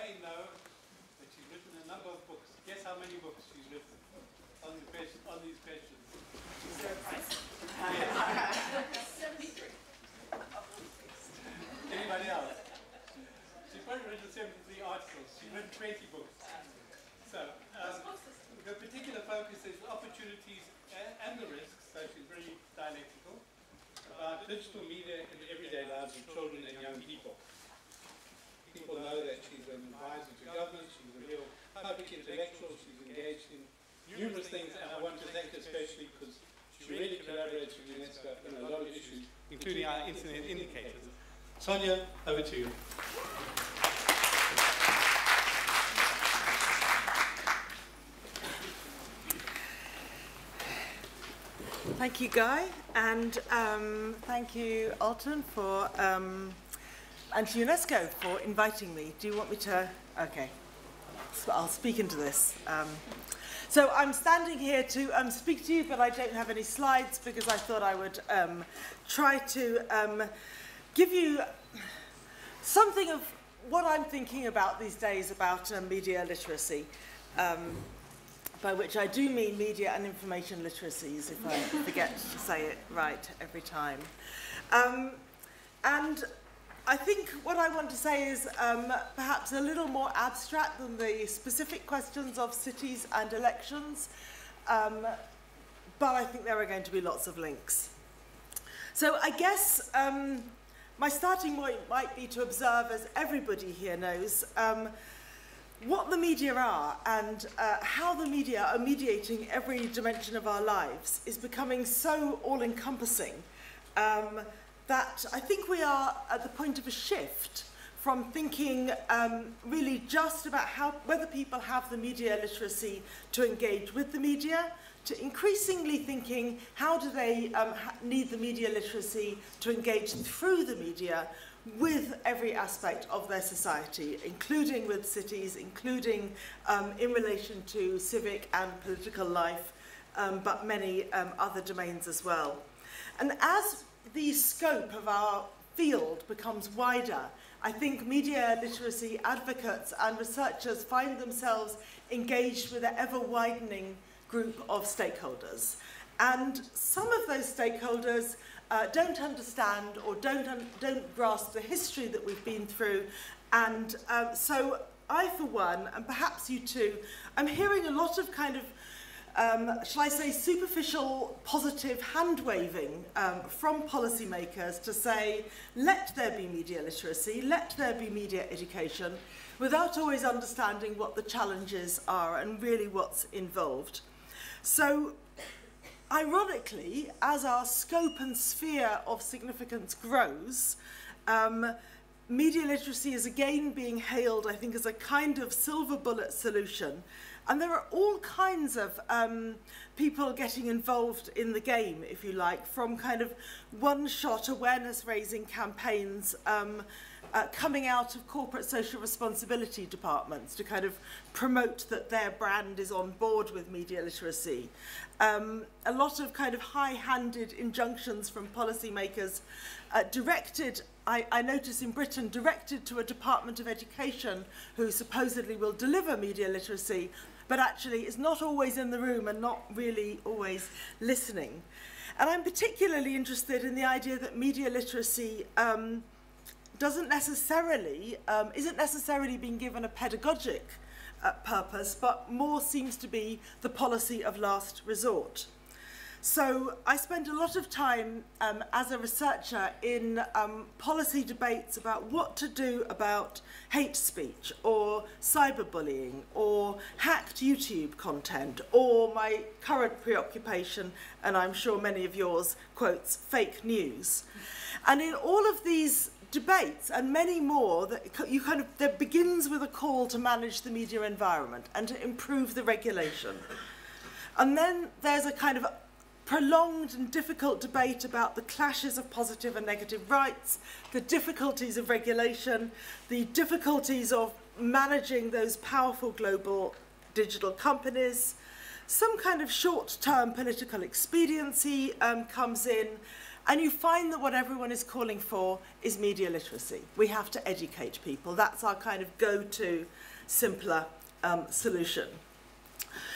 may know that she's written a number of books. Guess how many books she's written on these questions? Is there a price? 73. Anybody else? She's probably written 73 articles. She's written 20 books. So the particular focus is opportunities and the risks. So she's very dialectical about digital media in the everyday lives of children and young people. People know that she's an advisor to government. She's a real public intellectual. She's engaged in numerous things, and I want to thank her especially because she really collaborates with UNESCO on a lot of issues, including our internet indicators. Sonia, over to you. Thank you, Guy, and thank you, Alton, for and to UNESCO for inviting me. Do you want me to? Okay, so I'll speak into this. So I'm standing here to speak to you, but I don't have any slides because I thought I would try to give you something of what I'm thinking about these days about media literacy. By which I do mean media and information literacies, if I forget to say it right every time. And I think what I want to say is perhaps a little more abstract than the specific questions of cities and elections, but I think there are going to be lots of links. So I guess my starting point might be to observe, as everybody here knows, what the media are and how the media are mediating every dimension of our lives is becoming so all-encompassing that I think we are at the point of a shift from thinking really just about whether people have the media literacy to engage with the media, to increasingly thinking how do they need the media literacy to engage through the media with every aspect of their society, including with cities, including in relation to civic and political life, but many other domains as well. And as the scope of our field becomes wider, I think media literacy advocates and researchers find themselves engaged with an ever-widening group of stakeholders. And some of those stakeholders don't understand or don't grasp the history that we've been through. And so I, for one, and perhaps you too, I'm hearing a lot of kind of, shall I say, superficial positive hand-waving from policymakers to say, let there be media literacy, let there be media education, without always understanding what the challenges are and really what's involved. So, ironically, as our scope and sphere of significance grows, media literacy is again being hailed, I think, as a kind of silver bullet solution. And there are all kinds of people getting involved in the game, if you like, from kind of one-shot awareness-raising campaigns coming out of corporate social responsibility departments to kind of promote that their brand is on board with media literacy. A lot of kind of high-handed injunctions from policymakers directed, I notice in Britain, directed to a Department of Education who supposedly will deliver media literacy, but actually is not always in the room and not really always listening. And I'm particularly interested in the idea that media literacy isn't necessarily being given a pedagogic purpose, but more seems to be the policy of last resort. So I spend a lot of time as a researcher in policy debates about what to do about hate speech or cyberbullying or hacked YouTube content or my current preoccupation, and I'm sure many of yours, quotes, fake news. And in all of these debates and many more, that begins with a call to manage the media environment and to improve the regulation. And then there's a kind of prolonged and difficult debate about the clashes of positive and negative rights, the difficulties of regulation, the difficulties of managing those powerful global digital companies. Some kind of short-term political expediency comes in, And you find that what everyone is calling for is media literacy. We have to educate people. That's our kind of go-to, simpler solution.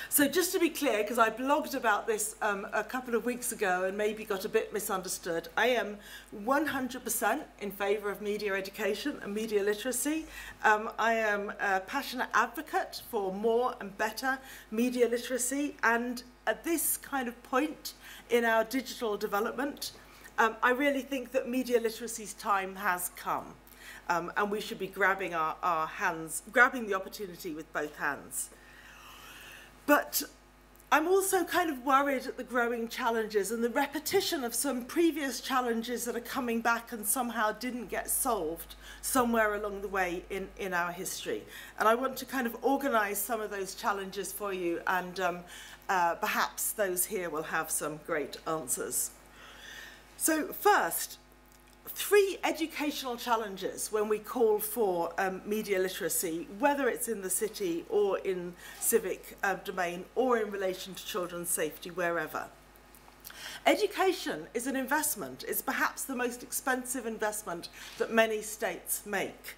So just to be clear, because I blogged about this a couple of weeks ago and maybe got a bit misunderstood, I am 100% in favour of media education and media literacy. I am a passionate advocate for more and better media literacy, and at this kind of point in our digital development, I really think that media literacy's time has come, and we should be grabbing grabbing the opportunity with both hands. But I'm also kind of worried at the growing challenges and the repetition of some previous challenges that are coming back and somehow didn't get solved somewhere along the way in our history. And I want to kind of organise some of those challenges for you, and perhaps those here will have some great answers. So first, 3 educational challenges when we call for media literacy, whether it's in the city or in civic domain or in relation to children's safety, wherever. Education is an investment. It's perhaps the most expensive investment that many states make.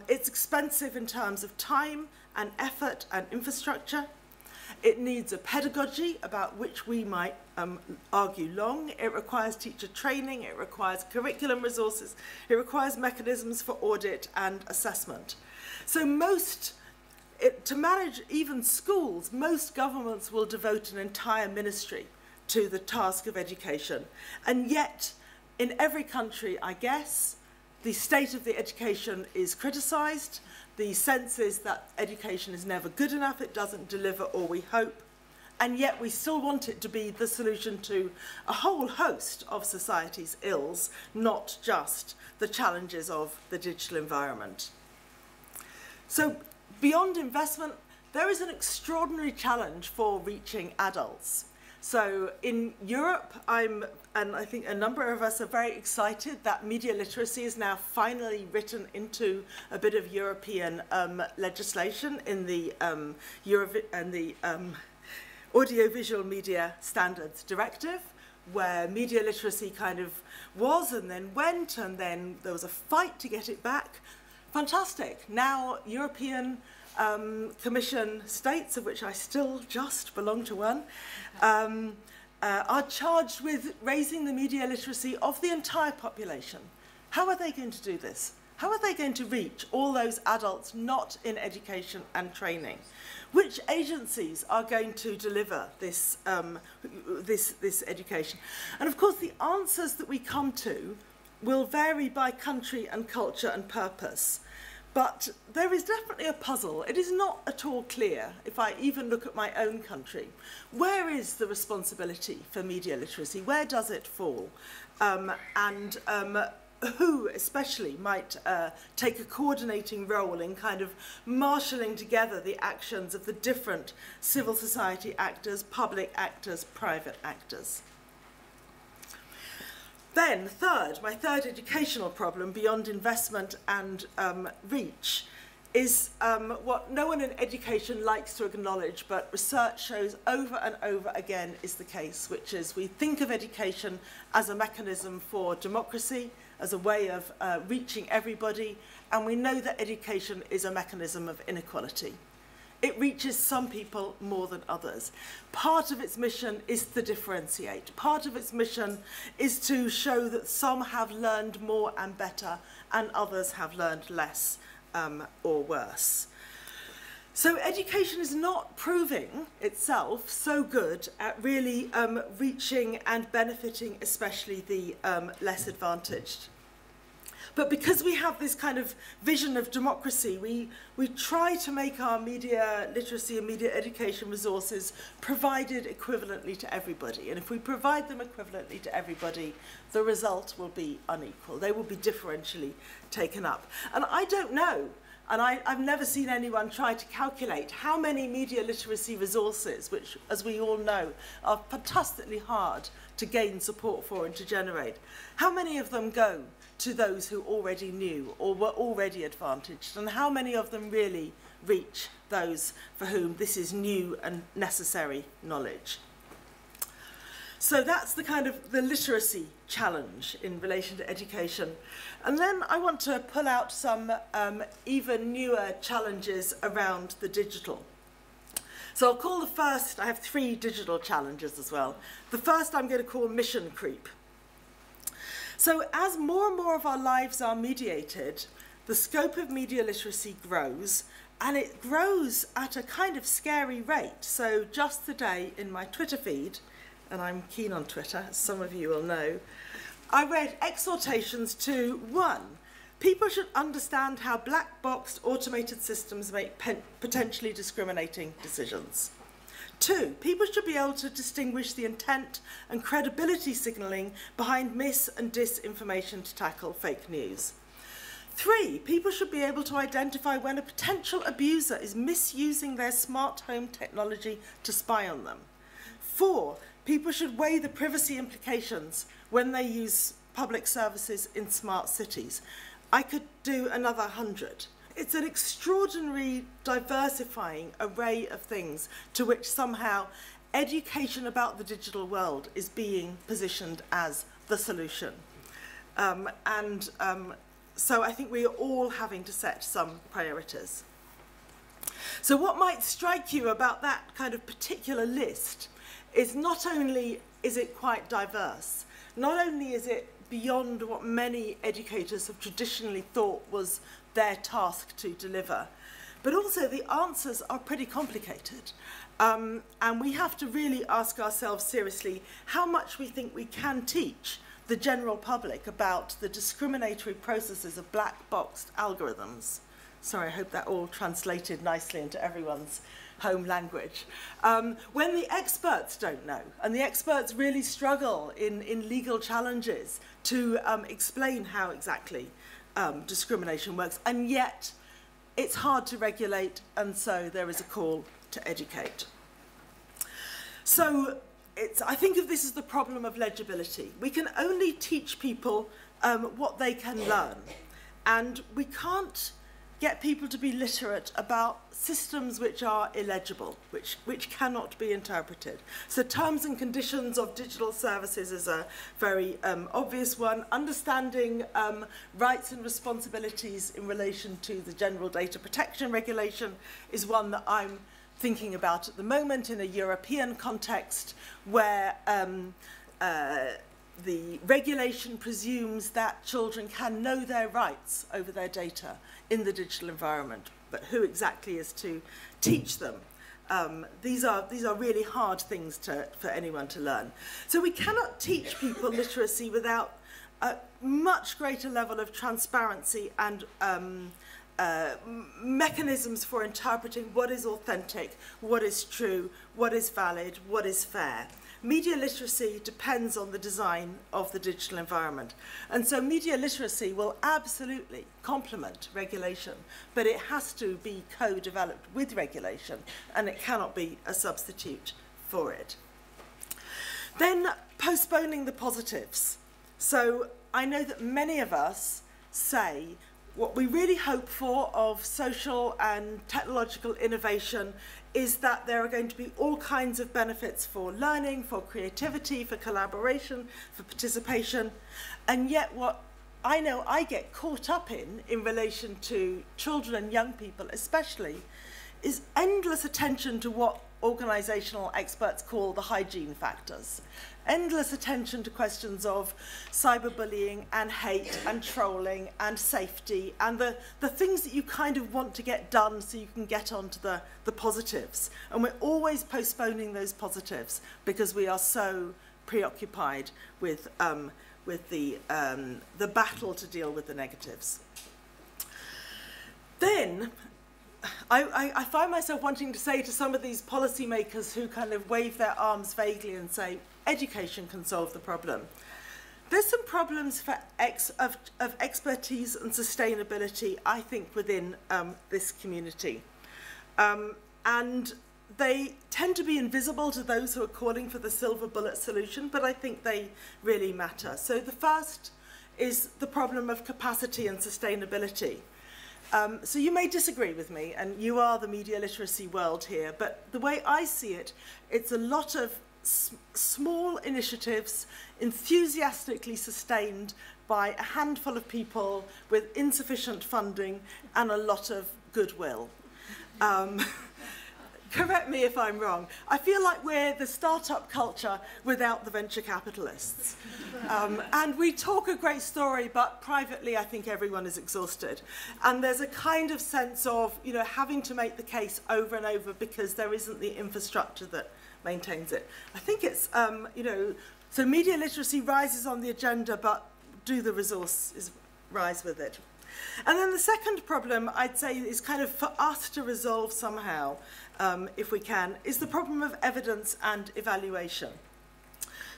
It's expensive in terms of time and effort and infrastructure. It needs a pedagogy about which we might argue long. It requires teacher training. It requires curriculum resources. It requires mechanisms for audit and assessment. So to manage even schools, most governments will devote an entire ministry to the task of education. And yet, in every country, I guess, the state of the education is criticised. The sense is that education is never good enough, it doesn't deliver all we hope, and yet we still want it to be the solution to a whole host of society's ills, not just the challenges of the digital environment. So beyond investment, there is an extraordinary challenge for reaching adults. So in Europe, and I think a number of us are very excited that media literacy is now finally written into a bit of European legislation in the Audiovisual Media Standards Directive, where media literacy kind of was and then went, and then there was a fight to get it back. Fantastic. Now European Commission states, of which I still just belong to one, are charged with raising the media literacy of the entire population. How are they going to do this? How are they going to reach all those adults not in education and training? Which agencies are going to deliver this, this education? And of course, the answers that we come to will vary by country and culture and purpose. But there is definitely a puzzle. It is not at all clear, if I even look at my own country, where is the responsibility for media literacy? Where does it fall? Who especially might take a coordinating role in kind of marshalling together the actions of the different civil society actors, public actors, private actors? Then, my third educational problem beyond investment and reach is what no one in education likes to acknowledge, but research shows over and over again is the case, which is we think of education as a mechanism for democracy, as a way of reaching everybody, and we know that education is a mechanism of inequality. It reaches some people more than others. Part of its mission is to differentiate. Part of its mission is to show that some have learned more and better and others have learned less or worse. So education is not proving itself so good at really reaching and benefiting especially the less advantaged. But because we have this kind of vision of democracy, we try to make our media literacy and media education resources provided equivalently to everybody. And if we provide them equivalently to everybody, the result will be unequal. They will be differentially taken up. And I don't know, and I've never seen anyone try to calculate how many media literacy resources, which, as we all know, are fantastically hard to gain support for and to generate, how many of them go to those who already knew or were already advantaged, and how many of them really reach those for whom this is new and necessary knowledge. So that's the kind of the literacy challenge in relation to education. And then I want to pull out some even newer challenges around the digital. So I'll call the first, I have 3 digital challenges as well. The first I'm going to call mission creep. So as more and more of our lives are mediated, the scope of media literacy grows, and it grows at a kind of scary rate. So just today in my Twitter feed, and I'm keen on Twitter, as some of you will know, I read exhortations to 1, people should understand how black-boxed automated systems make potentially discriminating decisions. 2, people should be able to distinguish the intent and credibility signalling behind mis- and disinformation to tackle fake news. 3, people should be able to identify when a potential abuser is misusing their smart home technology to spy on them. 4, people should weigh the privacy implications when they use public services in smart cities. I could do another 100. It's an extraordinary, diversifying array of things to which somehow education about the digital world is being positioned as the solution. So I think we are all having to set some priorities. So what might strike you about that kind of particular list is not only is it quite diverse, not only is it beyond what many educators have traditionally thought was their task to deliver, but also the answers are pretty complicated. And we have to really ask ourselves seriously how much we think we can teach the general public about the discriminatory processes of black-boxed algorithms. Sorry, I hope that all translated nicely into everyone's home language. When the experts don't know, and the experts really struggle in legal challenges to explain how exactly discrimination works, and yet it's hard to regulate, and so there is a call to educate. So I think of this as the problem of legibility. We can only teach people what they can learn, and we can't get people to be literate about systems which are illegible, which cannot be interpreted. So terms and conditions of digital services is a very obvious one. Understanding rights and responsibilities in relation to the General Data Protection Regulation is one that I'm thinking about at the moment in a European context where the regulation presumes that children can know their rights over their data in the digital environment, but who exactly is to teach them? These are really hard things for anyone to learn. So we cannot teach people literacy without a much greater level of transparency and mechanisms for interpreting what is authentic, what is true, what is valid, what is fair. Media literacy depends on the design of the digital environment. And so media literacy will absolutely complement regulation, but it has to be co-developed with regulation, and it cannot be a substitute for it. Then postponing the positives. So I know that many of us say what we really hope for of social and technological innovation is that there are going to be all kinds of benefits for learning, for creativity, for collaboration, for participation. And yet what I know I get caught up in relation to children and young people especially, is endless attention to what organisational experts call the hygiene factors. Endless attention to questions of cyberbullying and hate and trolling and safety and the things that you kind of want to get done so you can get onto the positives. And we're always postponing those positives because we are so preoccupied with the battle to deal with the negatives. Then I find myself wanting to say to some of these policymakers who kind of wave their arms vaguely and say, education can solve the problem. There's some problems of expertise and sustainability, I think, within this community. And they tend to be invisible to those who are calling for the silver bullet solution, but I think they really matter. So the first is the problem of capacity and sustainability. So you may disagree with me, and you are the media literacy world here, but the way I see it, it's a lot of small initiatives enthusiastically sustained by a handful of people with insufficient funding and a lot of goodwill. Correct me if I'm wrong. I feel like we're the startup culture without the venture capitalists. And we talk a great story, but privately I think everyone is exhausted. And there's a kind of sense of, you know, having to make the case over and over because there isn't the infrastructure that maintains it. I think it's, you know, so media literacy rises on the agenda, but do the resources rise with it? And then the second problem, I'd say, is kind of for us to resolve somehow, if we can, is the problem of evidence and evaluation.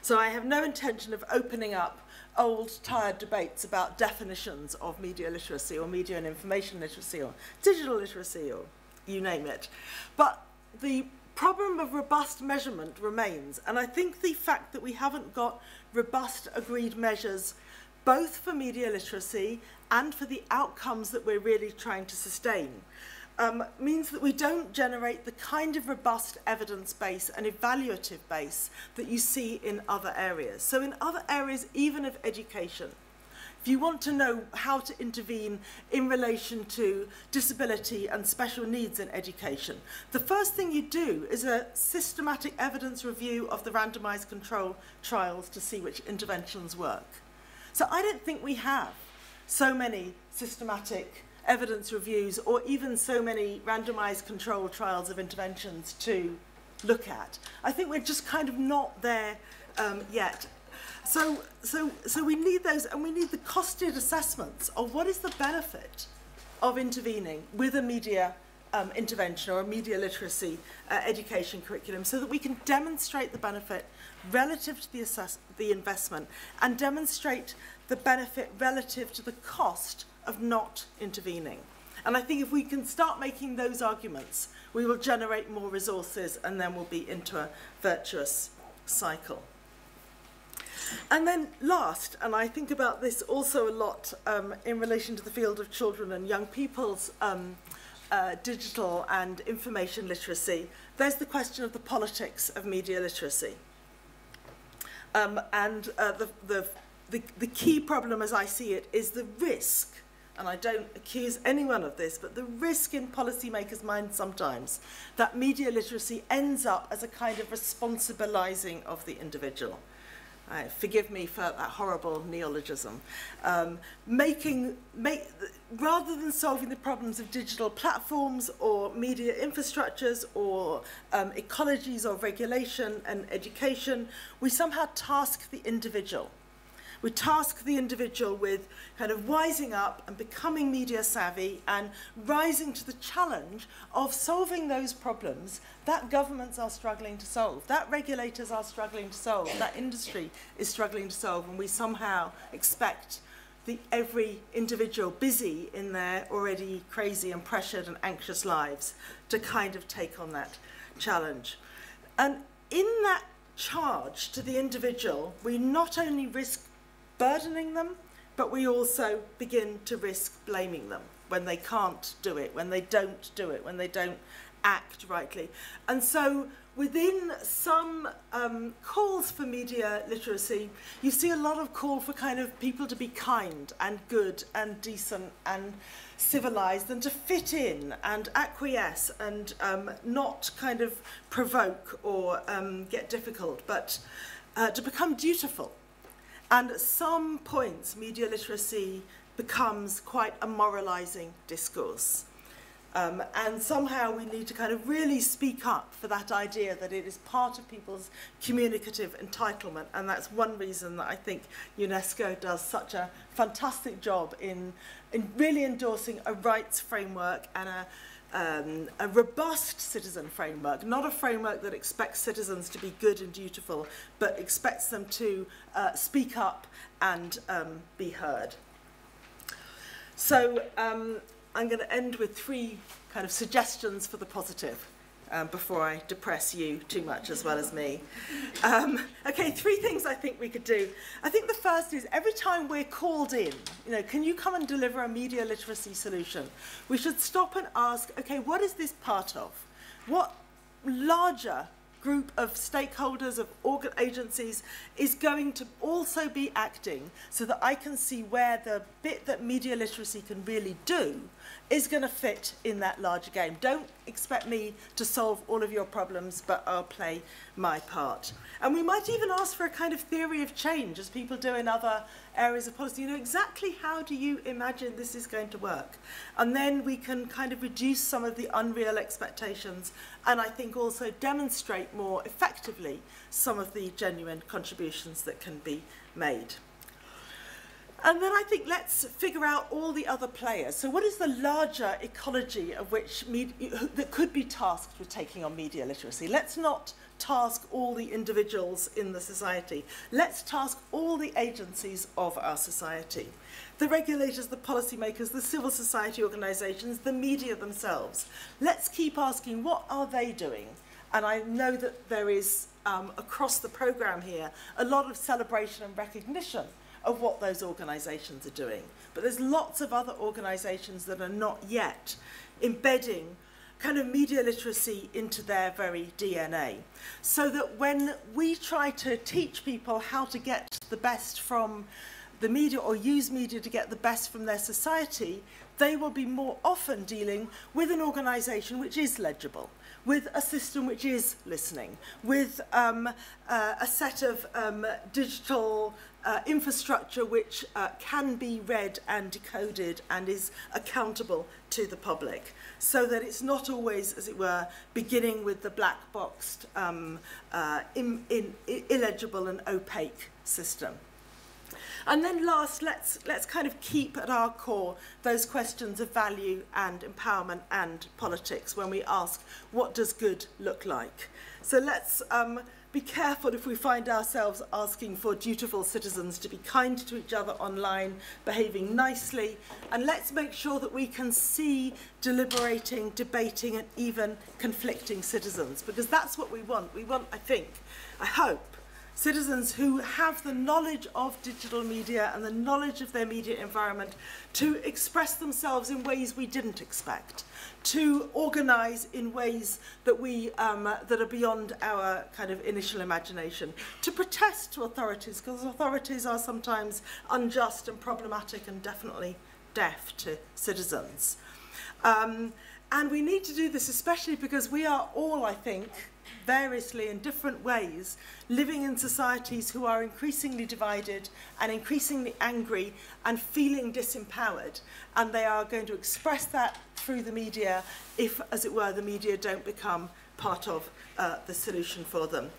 So I have no intention of opening up old, tired debates about definitions of media literacy or media and information literacy or digital literacy or you name it. But the problem of robust measurement remains. And I think the fact that we haven't got robust agreed measures both for media literacy and for the outcomes that we're really trying to sustain, means that we don't generate the kind of robust evidence base and evaluative base that you see in other areas. So in other areas, even of education, if you want to know how to intervene in relation to disability and special needs in education, the first thing you do is a systematic evidence review of the randomized control trials to see which interventions work. So I don't think we have so many systematic evidence reviews or even so many randomized control trials of interventions to look at. I think we're just kind of not there yet. So we need those, and we need the costed assessments of what is the benefit of intervening with a media intervention or a media literacy education curriculum so that we can demonstrate the benefit relative to the investment and demonstrate the benefit relative to the cost of not intervening. And I think if we can start making those arguments, we will generate more resources and then we'll be into a virtuous cycle. And then last, and I think about this also a lot in relation to the field of children and young people's digital and information literacy, there's the question of the politics of media literacy. The key problem as I see it is the risk, and I don't accuse anyone of this, but the risk in policymakers' minds sometimes that media literacy ends up as a kind of responsibilizing of the individual. Forgive me for that horrible neologism. Rather than solving the problems of digital platforms or media infrastructures or ecologies or regulation and education, we somehow task the individual. We task the individual with kind of wising up and becoming media savvy and rising to the challenge of solving those problems that governments are struggling to solve, that regulators are struggling to solve, that industry is struggling to solve, and we somehow expect every individual busy in their already crazy and pressured and anxious lives to kind of take on that challenge. And in that charge to the individual, we not only risk burdening them, but we also begin to risk blaming them when they can't do it, when they don't do it, when they don't act rightly. And so within some calls for media literacy, you see a lot of call for kind of people to be kind and good and decent and civilized and to fit in and acquiesce and not kind of provoke or get difficult, but to become dutiful. And at some points, media literacy becomes quite a moralizing discourse. And somehow we need to kind of really speak up for that idea that it is part of people's communicative entitlement. And that's one reason that I think UNESCO does such a fantastic job in really endorsing a rights framework and a robust citizen framework, not a framework that expects citizens to be good and dutiful, but expects them to speak up and be heard. So I'm going to end with 3 kind of suggestions for the positive before I depress you too much as well as me. Okay, 3 things I think we could do. I think the first is every time we're called in, you know, can you come and deliver a media literacy solution? We should stop and ask, okay, what is this part of? What larger group of stakeholders, of agencies, is going to also be acting so that I can see where the bit that media literacy can really do is going to fit in that larger game. Don't expect me to solve all of your problems, but I'll play my part. And we might even ask for a kind of theory of change, as people do in other areas of policy. You know, exactly how do you imagine this is going to work? And then we can kind of reduce some of the unreal expectations, and I think also demonstrate more effectively some of the genuine contributions that can be made. And then I think let's figure out all the other players. So what is the larger ecology of which that could be tasked with taking on media literacy? Let's not task all the individuals in the society. Let's task all the agencies of our society. The regulators, the policymakers, the civil society organisations, the media themselves. Let's keep asking, what are they doing? And I know that there is, across the programme here, a lot of celebration and recognition of what those organisations are doing. But there's lots of other organisations that are not yet embedding kind of media literacy into their very DNA. So that when we try to teach people how to get the best from the media or use media to get the best from their society, they will be more often dealing with an organisation which is legible, with a system which is listening, with a set of digital infrastructure which can be read and decoded and is accountable to the public, so that it's not always, as it were, beginning with the black boxed, illegible and opaque system. And then last, let's kind of keep at our core those questions of value and empowerment and politics when we ask, what does good look like? So let's be careful if we find ourselves asking for dutiful citizens to be kind to each other online, behaving nicely, and let's make sure that we can see deliberating, debating, and even conflicting citizens, because that's what we want. We want, I think, I hope, citizens who have the knowledge of digital media and the knowledge of their media environment to express themselves in ways we didn't expect, to organise in ways that that are beyond our kind of initial imagination, to protest to authorities, because authorities are sometimes unjust and problematic and definitely deaf to citizens. And we need to do this especially because we are all, I think, variously in different ways, living in societies who are increasingly divided and increasingly angry and feeling disempowered. And they are going to express that through the media if, as it were, the media don't become part of the solution for them.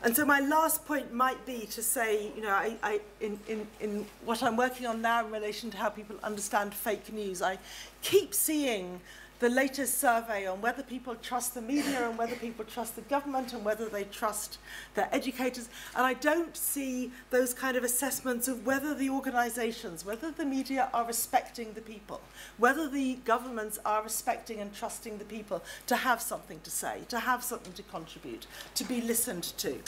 And so my last point might be to say, you know, in what I'm working on now in relation to how people understand fake news, I keep seeing the latest survey on whether people trust the media and whether people trust the government and whether they trust their educators. And I don't see those kind of assessments of whether the organisations, whether the media are respecting the people, whether the governments are respecting and trusting the people to have something to say, to have something to contribute, to be listened to.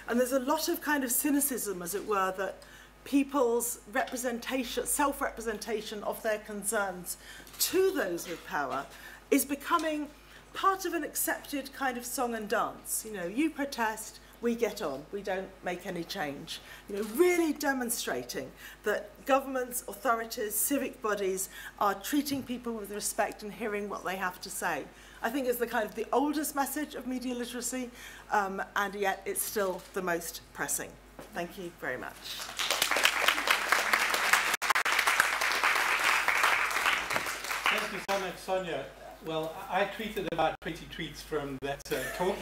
And there's a lot of kind of cynicism, as it were, that people's representation, self-representation of their concerns to those with power is becoming part of an accepted kind of song and dance. You know, you protest, we get on, we don't make any change. You know, really demonstrating that governments, authorities, civic bodies are treating people with respect and hearing what they have to say. I think it's the kind of the oldest message of media literacy, and yet it's still the most pressing. Thank you very much. Thank you so much, Sonia. Well, I tweeted about 20 tweets from that talk.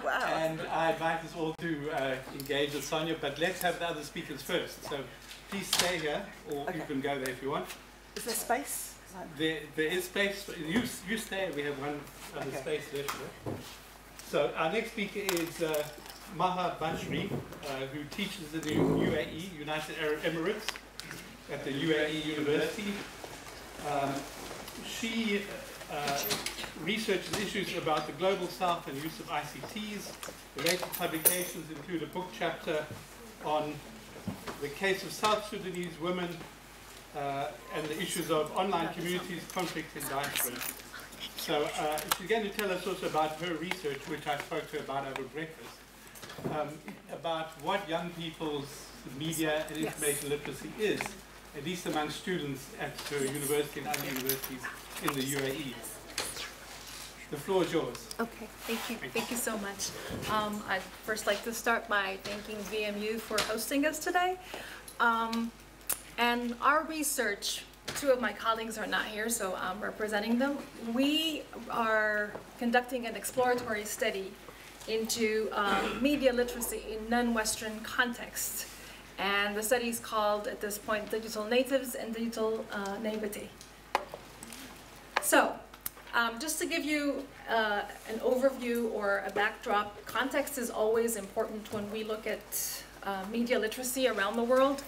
Wow. And I invite us all to engage with Sonia, but let's have the other speakers first. So please stay here, or you can go there if you want. Is there space? There is space. You stay, we have one other space left. So our next speaker is Maha Bashri, who teaches in the UAE, United Arab Emirates, at the UAE University. She researches issues about the global south and use of ICTs. Related publications include a book chapter on the case of South Sudanese women and the issues of online communities, conflict, and diaspora. So she's going to tell us also about her research, which I spoke to her about over breakfast, about what young people's media and information literacy is, at least among students at her university and other universities in the UAE. The floor is yours. Okay, thank you. Thank you so much. I'd first like to start by thanking VMU for hosting us today. And our research, two of my colleagues are not here, so I'm representing them. We are conducting an exploratory study into media literacy in non-Western contexts. And the study is called, at this point, Digital Natives and Digital Naivety. So, just to give you an overview or a backdrop, context is always important when we look at media literacy around the world.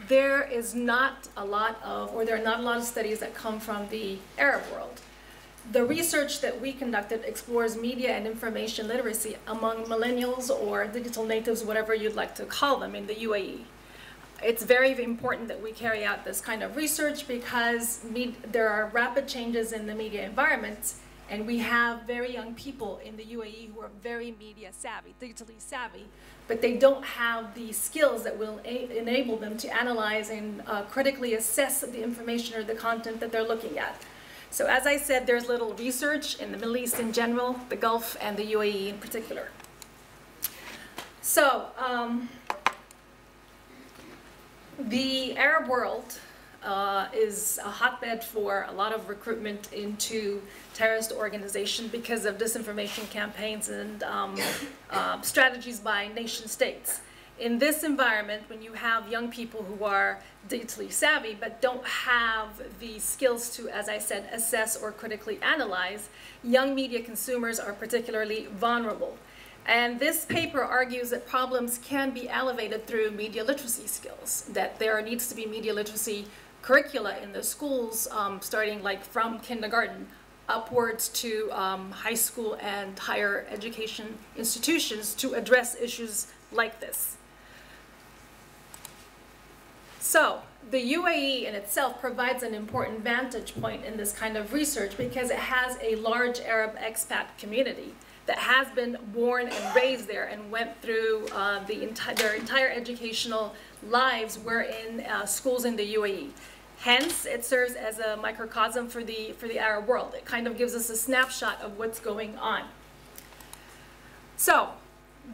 There is not a lot of, or there are not a lot of studies that come from the Arab world. The research that we conducted explores media and information literacy among millennials or digital natives, whatever you'd like to call them, in the UAE. It's very important that we carry out this kind of research because there are rapid changes in the media environment, and we have very young people in the UAE who are very media savvy, digitally savvy, but they don't have the skills that will enable them to analyze and critically assess the information or the content that they're looking at. So as I said, there's little research in the Middle East in general, the Gulf, and the UAE in particular. So, the Arab world is a hotbed for a lot of recruitment into terrorist organizations because of disinformation campaigns and strategies by nation states. In this environment, when you have young people who are digitally savvy but don't have the skills to, as I said, assess or critically analyze, young media consumers are particularly vulnerable. And this paper argues that problems can be elevated through media literacy skills, that there needs to be media literacy curricula in the schools, starting like from kindergarten upwards to high school and higher education institutions to address issues like this. So the UAE in itself provides an important vantage point in this kind of research because it has a large Arab expat community that has been born and raised there and went through their entire educational lives were in schools in the UAE. Hence, it serves as a microcosm for the Arab world. It kind of gives us a snapshot of what's going on. So,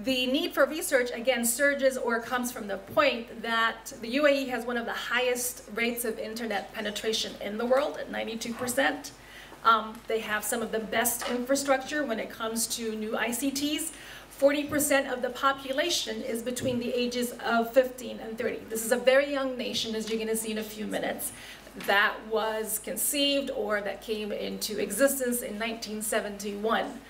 the need for research, again, surges or comes from the point that the UAE has one of the highest rates of internet penetration in the world at 92%. They have some of the best infrastructure when it comes to new ICTs. 40% of the population is between the ages of 15 and 30. This is a very young nation, as you're going to see in a few minutes, that was conceived or that came into existence in 1971.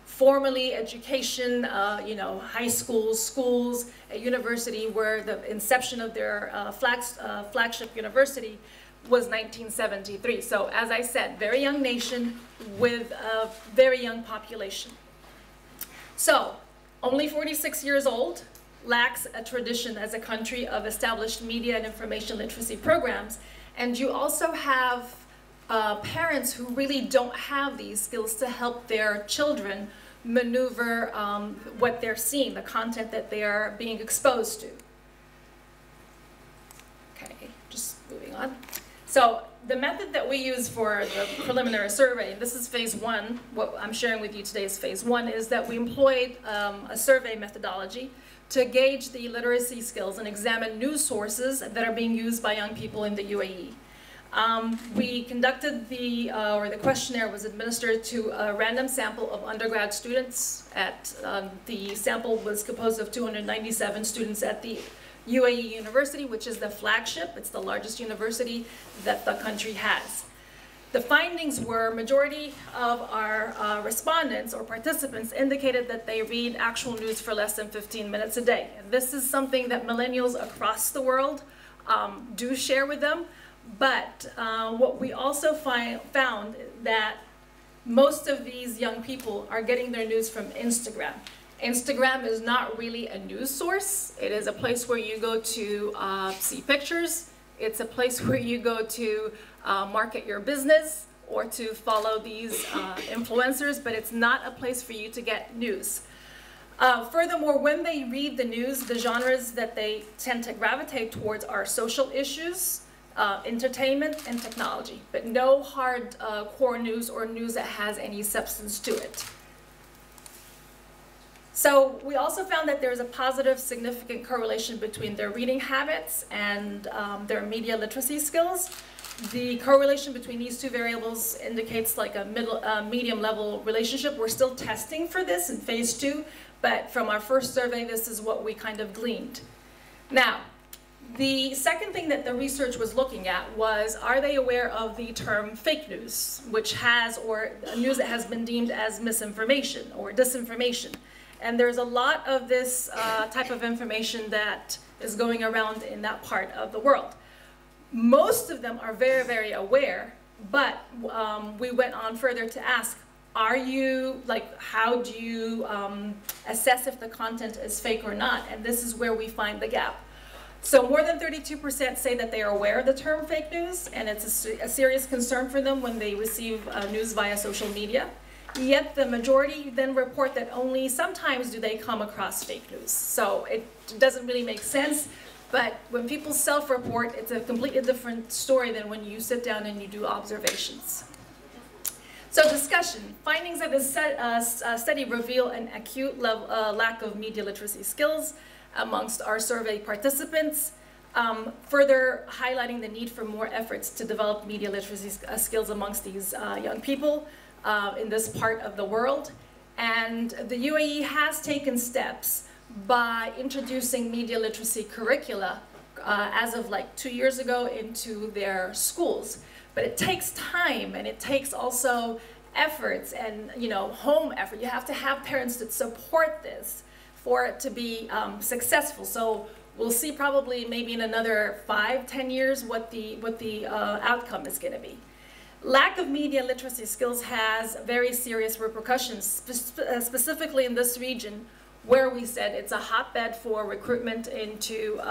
Formally, education, high schools, schools, a university where the inception of their flagship university was 1973. So as I said, very young nation with a very young population. So only 46 years old, lacks a tradition as a country of established media and information literacy programs. And you also have parents who really don't have these skills to help their children maneuver what they're seeing, the content that they are being exposed to. Okay, just moving on. So the method that we use for the preliminary survey, and this is phase one, what I'm sharing with you today is phase one, is that we employed a survey methodology to gauge the literacy skills and examine news sources that are being used by young people in the UAE. We conducted the questionnaire was administered to a random sample of undergrad students. The sample was composed of 297 students at the UAE University, which is the flagship. It's the largest university that the country has. The findings were majority of our respondents or participants indicated that they read actual news for less than 15 minutes a day. And this is something that millennials across the world do share with them. But what we also found that most of these young people are getting their news from Instagram. Instagram is not really a news source. It is a place where you go to see pictures. It's a place where you go to market your business or to follow these influencers, but it's not a place for you to get news. Furthermore, when they read the news, the genres that they tend to gravitate towards are social issues, entertainment, and technology, but no hard core news or news that has any substance to it. So we also found that there's a positive, significant correlation between their reading habits and their media literacy skills. The correlation between these two variables indicates like a medium level relationship. We're still testing for this in phase 2, but from our first survey, this is what we kind of gleaned. Now, the second thing that the research was looking at was, are they aware of the term fake news, which has, or news that has been deemed as misinformation or disinformation? And there's a lot of this type of information that is going around in that part of the world. Most of them are very, very aware, but we went on further to ask, are you, like, how do you assess if the content is fake or not? And this is where we find the gap. So more than 32% say that they are aware of the term fake news, and it's a serious concern for them when they receive news via social media. Yet the majority then report that only sometimes do they come across fake news. So it doesn't really make sense, but when people self-report, it's a completely different story than when you sit down and you do observations. So discussion. Findings of this study reveal an acute lack of media literacy skills amongst our survey participants, further highlighting the need for more efforts to develop media literacy skills amongst these young people in this part of the world. And the UAE has taken steps by introducing media literacy curricula as of like 2 years ago into their schools. But it takes time, and it takes also efforts and, you know, home effort. You have to have parents that support this for it to be successful. So we'll see probably maybe in another 5-10 years what the outcome is going to be. Lack of media literacy skills has very serious repercussions, specifically in this region, where we said it's a hotbed for recruitment into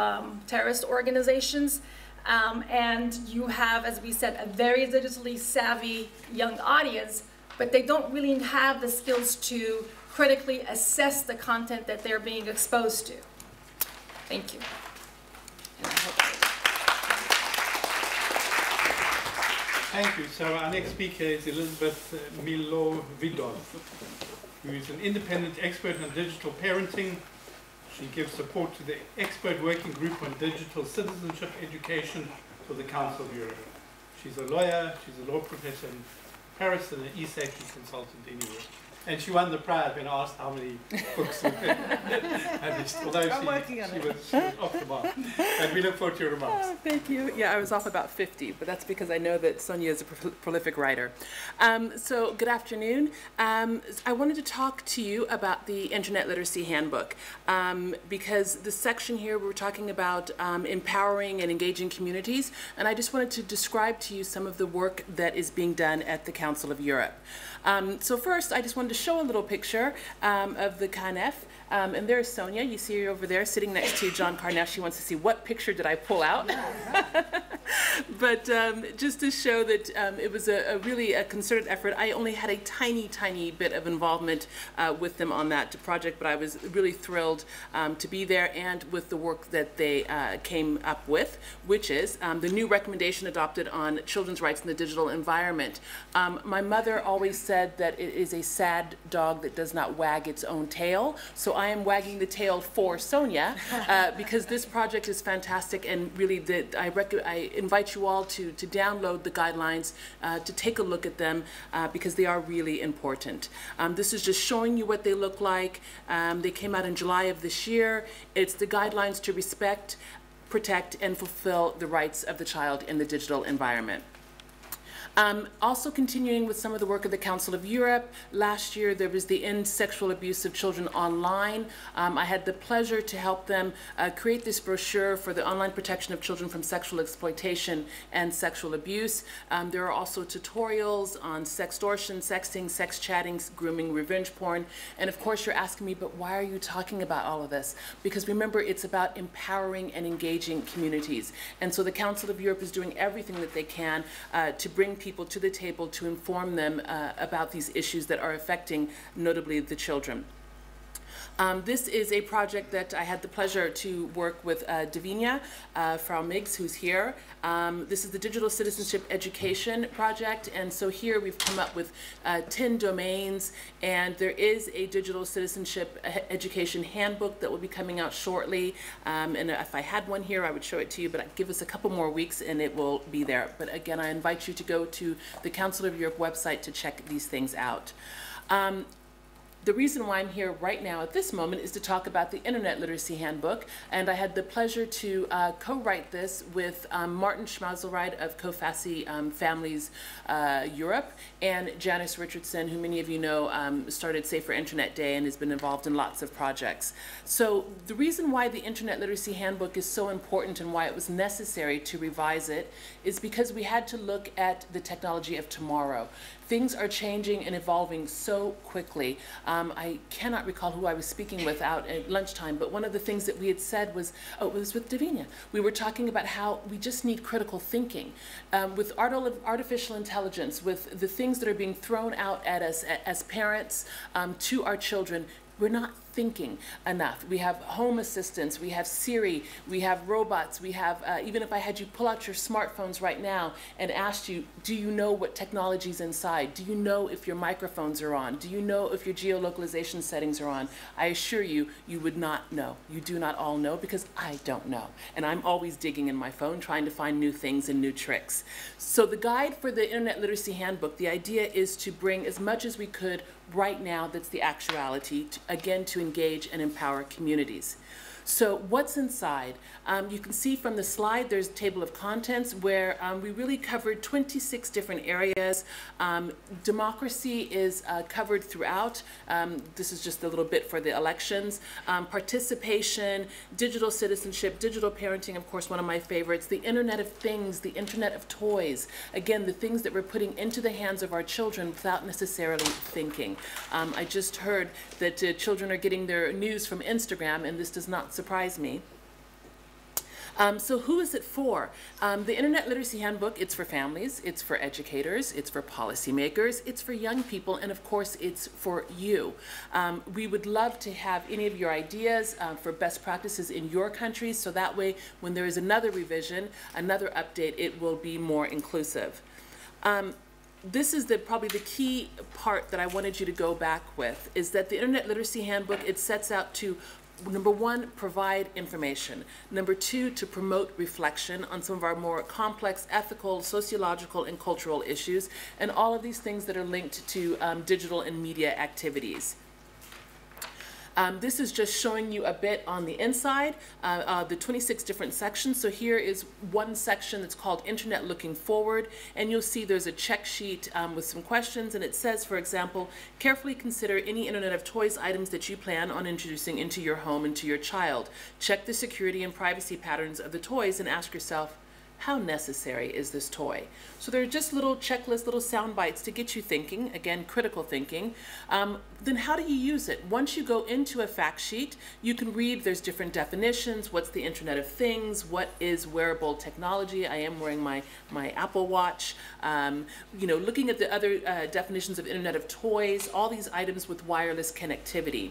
terrorist organizations. And you have, as we said, a very digitally savvy young audience, but they don't really have the skills to critically assess the content that they're being exposed to. Thank you. Thank you. So our next speaker is Elizabeth Milo-Vidal, who is an independent expert on digital parenting. She gives support to the expert working group on digital citizenship education for the Council of Europe. She's a lawyer, she's a law professor in Paris, and an e-safety consultant in Europe. And she won the prize when asked how many books we had. Although she was off the mark. And we look forward to your remarks. Oh, thank you. Yeah, I was off about 50, but that's because I know that Sonia is a prolific writer. So good afternoon. I wanted to talk to you about the Internet Literacy Handbook, because the section here we're talking about empowering and engaging communities, and I just wanted to describe to you some of the work that is being done at the Council of Europe. So first, I just wanted to show a little picture of the CANF, and there's Sonia. You see her over there sitting next to John Carnell. She wants to see what picture did I pull out. But just to show that it was really a concerted effort. I only had a tiny bit of involvement with them on that project, but I was really thrilled to be there and with the work that they came up with, which is the new recommendation adopted on children's rights in the digital environment. My mother always said that it is a sad dog that does not wag its own tail. So I am wagging the tail for Sonia because this project is fantastic, and really I invite you all to download the guidelines, to take a look at them because they are really important. This is just showing you what they look like. They came out in July of this year. It's the guidelines to respect, protect, and fulfill the rights of the child in the digital environment. Also continuing with some of the work of the Council of Europe, last year there was the End Sexual Abuse of Children Online. I had the pleasure to help them create this brochure for the online protection of children from sexual exploitation and sexual abuse. There are also tutorials on sextortion, sexting, sex chatting, grooming, revenge porn. And of course you're asking me, but why are you talking about all of this? Because remember, it's about empowering and engaging communities. And so the Council of Europe is doing everything that they can to bring people to the table to inform them about these issues that are affecting notably the children. This is a project that I had the pleasure to work with Davinia, Frau Miggs, who's here. This is the Digital Citizenship Education Project, and so here we've come up with 10 domains, and there is a Digital Citizenship Education Handbook that will be coming out shortly, and if I had one here I would show it to you, but I'd give us a couple more weeks and it will be there. But again, I invite you to go to the Council of Europe website to check these things out. The reason why I'm here right now at this moment is to talk about the Internet Literacy Handbook, and I had the pleasure to co-write this with Martin Schmauselreit of COFASI Families Europe, and Janice Richardson, who many of you know started Safer Internet Day and has been involved in lots of projects. So the reason why the Internet Literacy Handbook is so important and why it was necessary to revise it is because we had to look at the technology of tomorrow. Things are changing and evolving so quickly. I cannot recall who I was speaking with out at lunchtime, but one of the things that we had said was, oh, it was with Davinia. We were talking about how we just need critical thinking. With artificial intelligence, with the things that are being thrown out at us as parents to our children, we're not thinking enough. We have home assistants, we have Siri, we have robots, we have, even if I had you pull out your smartphones right now and asked you, do you know what technology is inside? Do you know if your microphones are on? Do you know if your geolocalization settings are on? I assure you, you would not know. You do not all know, because I don't know. And I'm always digging in my phone trying to find new things and new tricks. So the guide for the Internet Literacy Handbook, the idea is to bring as much as we could right now that's the actuality, again, to engage and empower communities. So what's inside? You can see from the slide there's a table of contents where we really covered 26 different areas. Democracy is covered throughout. This is just a little bit for the elections. Participation, digital citizenship, digital parenting, of course, one of my favorites. The Internet of Things, the Internet of Toys. Again, the things that we're putting into the hands of our children without necessarily thinking. I just heard that children are getting their news from Instagram, and this does not surprise me. So who is it for? The Internet Literacy Handbook, it's for families, it's for educators, it's for policymakers, it's for young people, and of course it's for you. We would love to have any of your ideas for best practices in your countries, so that way when there is another revision, another update, it will be more inclusive. This is probably the key part that I wanted you to go back with, is that the Internet Literacy Handbook, it sets out to, number one, provide information. Number two, to promote reflection on some of our more complex ethical, sociological, and cultural issues, and all of these things that are linked to digital and media activities. This is just showing you a bit on the inside, the 26 different sections. So here is one section that's called Internet Looking Forward, and you'll see there's a check sheet with some questions, and it says, for example, carefully consider any Internet of Toys items that you plan on introducing into your home and to your child. Check the security and privacy patterns of the toys and ask yourself, how necessary is this toy? So they're just little checklists, little sound bites to get you thinking, again, critical thinking. Then how do you use it? Once you go into a fact sheet, you can read, there's different definitions. What's the Internet of Things? What is wearable technology? I am wearing my Apple Watch. You know, looking at the other definitions of Internet of Toys, all these items with wireless connectivity.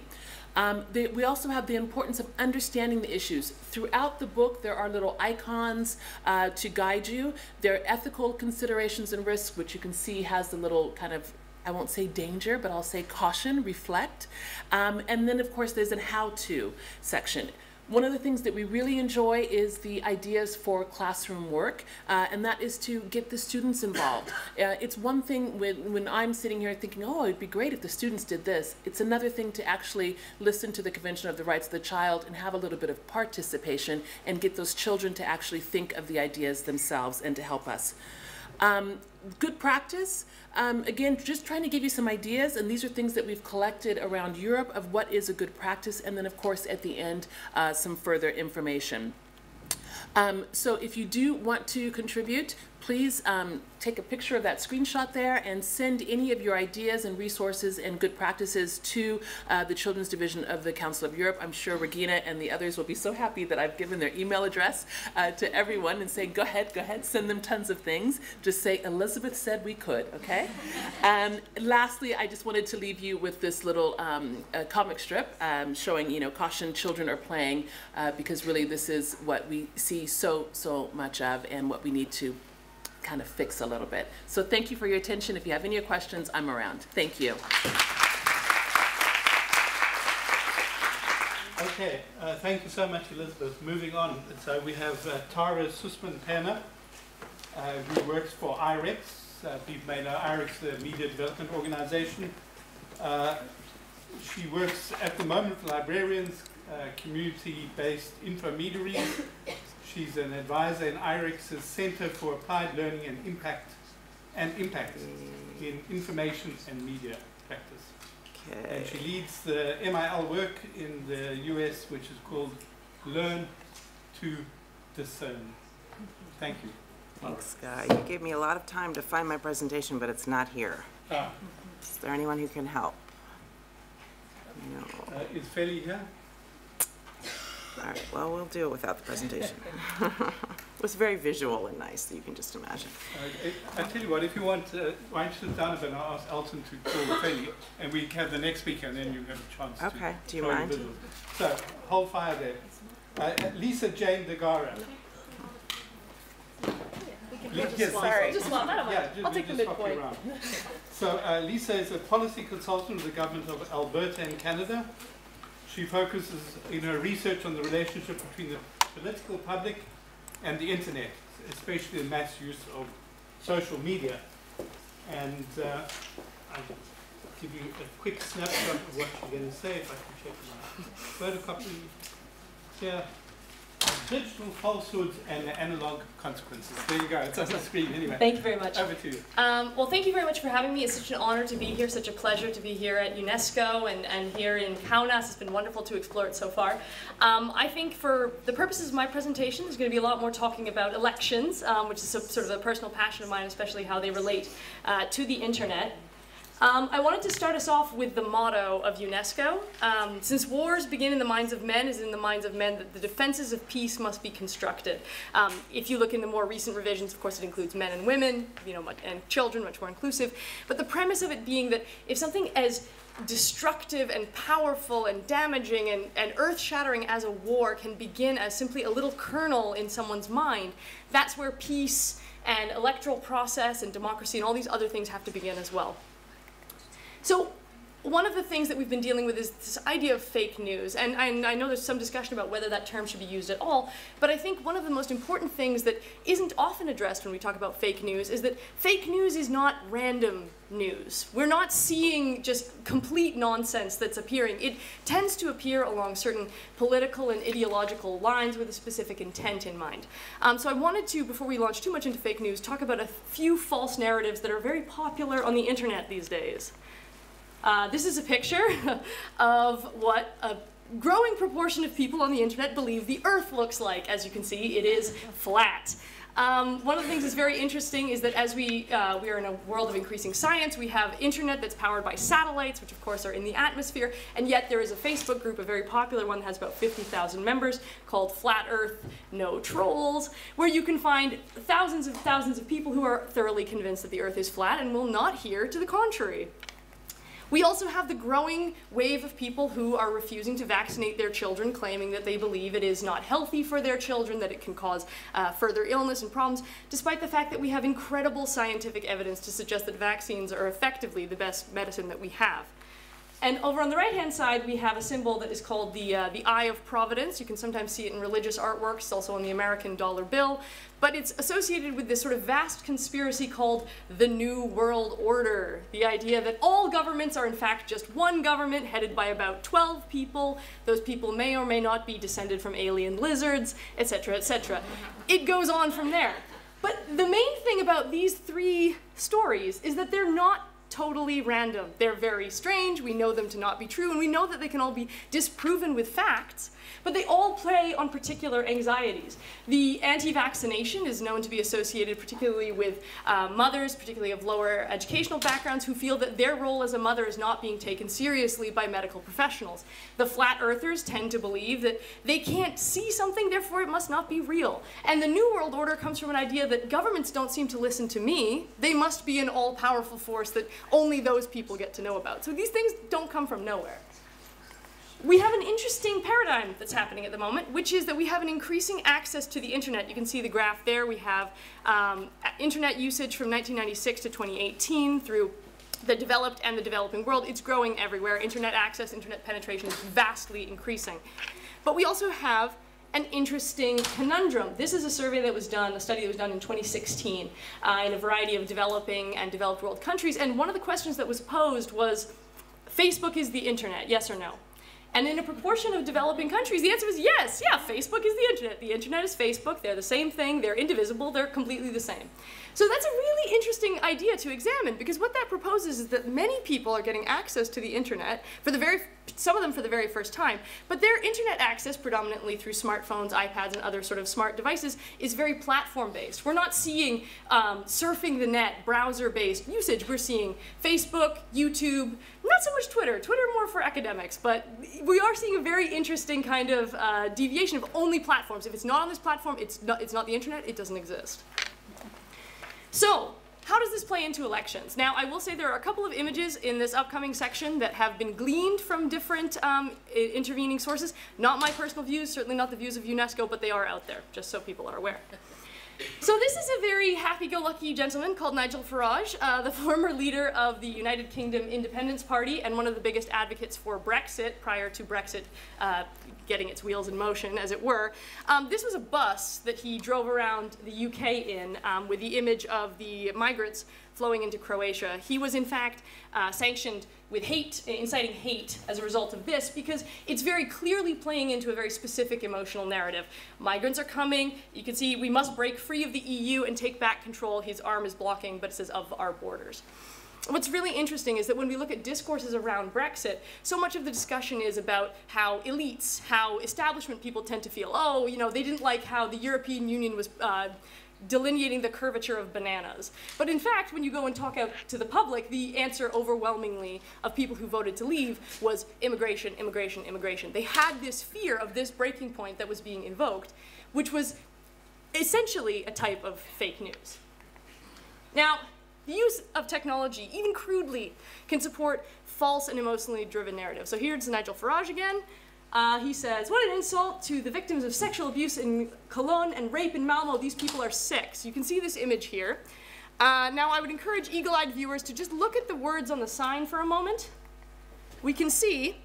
We also have the importance of understanding the issues. Throughout the book, there are little icons to guide you. There are ethical considerations and risks, which you can see has the little kind of, I won't say danger, but I'll say caution, reflect. And then, of course, there's a how-to section. One of the things that we really enjoy is the ideas for classroom work, and that is to get the students involved. It's one thing when I'm sitting here thinking, oh, it'd be great if the students did this. It's another thing to actually listen to the Convention of the Rights of the Child and have a little bit of participation and get those children to actually think of the ideas themselves and to help us. Good practice, again, just trying to give you some ideas, and these are things that we've collected around Europe of what is a good practice, and then of course at the end some further information. So if you do want to contribute, please take a picture of that screenshot there and send any of your ideas and resources and good practices to the Children's Division of the Council of Europe. I'm sure Regina and the others will be so happy that I've given their email address to everyone and say, go ahead, send them tons of things. Just say, Elizabeth said we could, okay? Lastly, I just wanted to leave you with this little comic strip showing, you know, caution, children are playing, because really this is what we see so much of and what we need to kind of fix a little bit. So thank you for your attention. If you have any questions, I'm around. Thank you. Okay, thank you so much, Elizabeth. Moving on, so we have Tara Sussman-Perner, who works for IREX. People may know IREX, the Media Development Organization. She works at the moment for librarians, community-based intermediaries. She's an advisor in IREX's Center for Applied Learning and Impact in Information and Media Practice. Okay. And she leads the MIL work in the US, which is called Learn to Discern. Thank you. Thanks, Guy. You gave me a lot of time to find my presentation, but it's not here. Is there anyone who can help? No. Is Feli here? All right, well, we'll do it without the presentation. It was very visual and nice, so you can just imagine. I'll tell you what, if you want, why don't you sit down a bit and I'll ask Alton to call Feli, and we have the next speaker, and then you have a chance to. Okay, do you mind? So, hold fire there. Lisa Jane DeGara. Just swap that away. Yeah, I'll take the midpoint. So Lisa is a policy consultant with the government of Alberta in Canada. She focuses in her research on the relationship between the political public and the internet, especially the mass use of social media. And I'll give you a quick snapshot of what you're going to say if I can check my photocopy here. Digital falsehoods and the analog consequences. There you go. It's on the screen anyway. Thank you very much. Over to you. Well, thank you very much for having me. It's such an honor to be here, such a pleasure to be here at UNESCO and here in Kaunas. It's been wonderful to explore it so far. I think for the purposes of my presentation, there's going to be a lot more talking about elections, which is sort of a personal passion of mine, especially how they relate to the internet. I wanted to start us off with the motto of UNESCO. Since wars begin in the minds of men, is in the minds of men that the defenses of peace must be constructed. If you look in the more recent revisions, of course it includes men and women, you know, and children, much more inclusive. But the premise of it being that if something as destructive and powerful and damaging and earth-shattering as a war can begin as simply a little kernel in someone's mind, that's where peace and electoral process and democracy and all these other things have to begin as well. So one of the things that we've been dealing with is this idea of fake news, and I know there's some discussion about whether that term should be used at all, but I think one of the most important things that isn't often addressed when we talk about fake news is that fake news is not random news. We're not seeing just complete nonsense that's appearing. It tends to appear along certain political and ideological lines with a specific intent in mind. So I wanted to, before we launch too much into fake news, talk about a few false narratives that are very popular on the internet these days. This is a picture of what a growing proportion of people on the internet believe the Earth looks like. As you can see, it is flat. One of the things that's very interesting is that as we are in a world of increasing science, we have internet that's powered by satellites, which of course are in the atmosphere, and yet there is a Facebook group, a very popular one that has about 50,000 members, called Flat Earth No Trolls, where you can find thousands of people who are thoroughly convinced that the Earth is flat and will not hear to the contrary. We also have the growing wave of people who are refusing to vaccinate their children, claiming that they believe it is not healthy for their children, that it can cause further illness and problems, despite the fact that we have incredible scientific evidence to suggest that vaccines are effectively the best medicine that we have. And over on the right-hand side, we have a symbol that is called the Eye of Providence. You can sometimes see it in religious artworks, it's also on the American dollar bill. But it's associated with this sort of vast conspiracy called the New World Order. The idea that all governments are in fact just one government headed by about 12 people. Those people may or may not be descended from alien lizards, etc., etc. It goes on from there. But the main thing about these three stories is that they're not totally random. They're very strange, we know them to not be true, and we know that they can all be disproven with facts, but they all play on particular anxieties. The anti-vaccination is known to be associated particularly with mothers, particularly of lower educational backgrounds, who feel that their role as a mother is not being taken seriously by medical professionals. The flat earthers tend to believe that they can't see something, therefore it must not be real. And the New World Order comes from an idea that governments don't seem to listen to me, they must be an all-powerful force that only those people get to know about. So these things don't come from nowhere. We have an interesting paradigm that's happening at the moment, which is that we have an increasing access to the internet. You can see the graph there. We have internet usage from 1996 to 2018 through the developed and the developing world. It's growing everywhere. Internet access, internet penetration is vastly increasing. But we also have an interesting conundrum. This is a survey that was done, a study that was done in 2016 in a variety of developing and developed world countries. And one of the questions that was posed was, Facebook is the internet, yes or no? And in a proportion of developing countries, the answer was yes, yeah, Facebook is the internet. The internet is Facebook, they're the same thing, they're indivisible, they're completely the same. So that's a really interesting idea to examine, because what that proposes is that many people are getting access to the internet, some of them for the very first time, but their internet access, predominantly through smartphones, iPads, and other sort of smart devices, is very platform-based. We're not seeing surfing the net, browser-based usage. We're seeing Facebook, YouTube, not so much Twitter. Twitter more for academics, but we are seeing a very interesting kind of deviation of only platforms. If it's not on this platform, it's not the internet, it doesn't exist. So, how does this play into elections? Now, I will say there are a couple of images in this upcoming section that have been gleaned from different intervening sources. Not my personal views, certainly not the views of UNESCO, but they are out there, just so people are aware. So this is a very happy-go-lucky gentleman called Nigel Farage, the former leader of the United Kingdom Independence Party and one of the biggest advocates for Brexit prior to Brexit getting its wheels in motion, as it were. This was a bus that he drove around the UK in with the image of the migrants flowing into Croatia. He was, in fact, sanctioned with hate, inciting hate as a result of this, because it's very clearly playing into a very specific emotional narrative. Migrants are coming. You can see we must break free of the EU and take back control. His arm is blocking, but it says of our borders. What's really interesting is that when we look at discourses around Brexit, so much of the discussion is about how elites, how establishment people tend to feel, oh, you know, they didn't like how the European Union was delineating the curvature of bananas. But in fact, when you go and talk out to the public, the answer overwhelmingly of people who voted to leave was immigration, immigration, immigration. They had this fear of this breaking point that was being invoked, which was essentially a type of fake news. Now, the use of technology, even crudely, can support false and emotionally driven narratives. So here's Nigel Farage again. He says, what an insult to the victims of sexual abuse in Cologne and rape in Malmo. These people are sick. So you can see this image here. Now I would encourage eagle-eyed viewers to just look at the words on the sign for a moment. We can see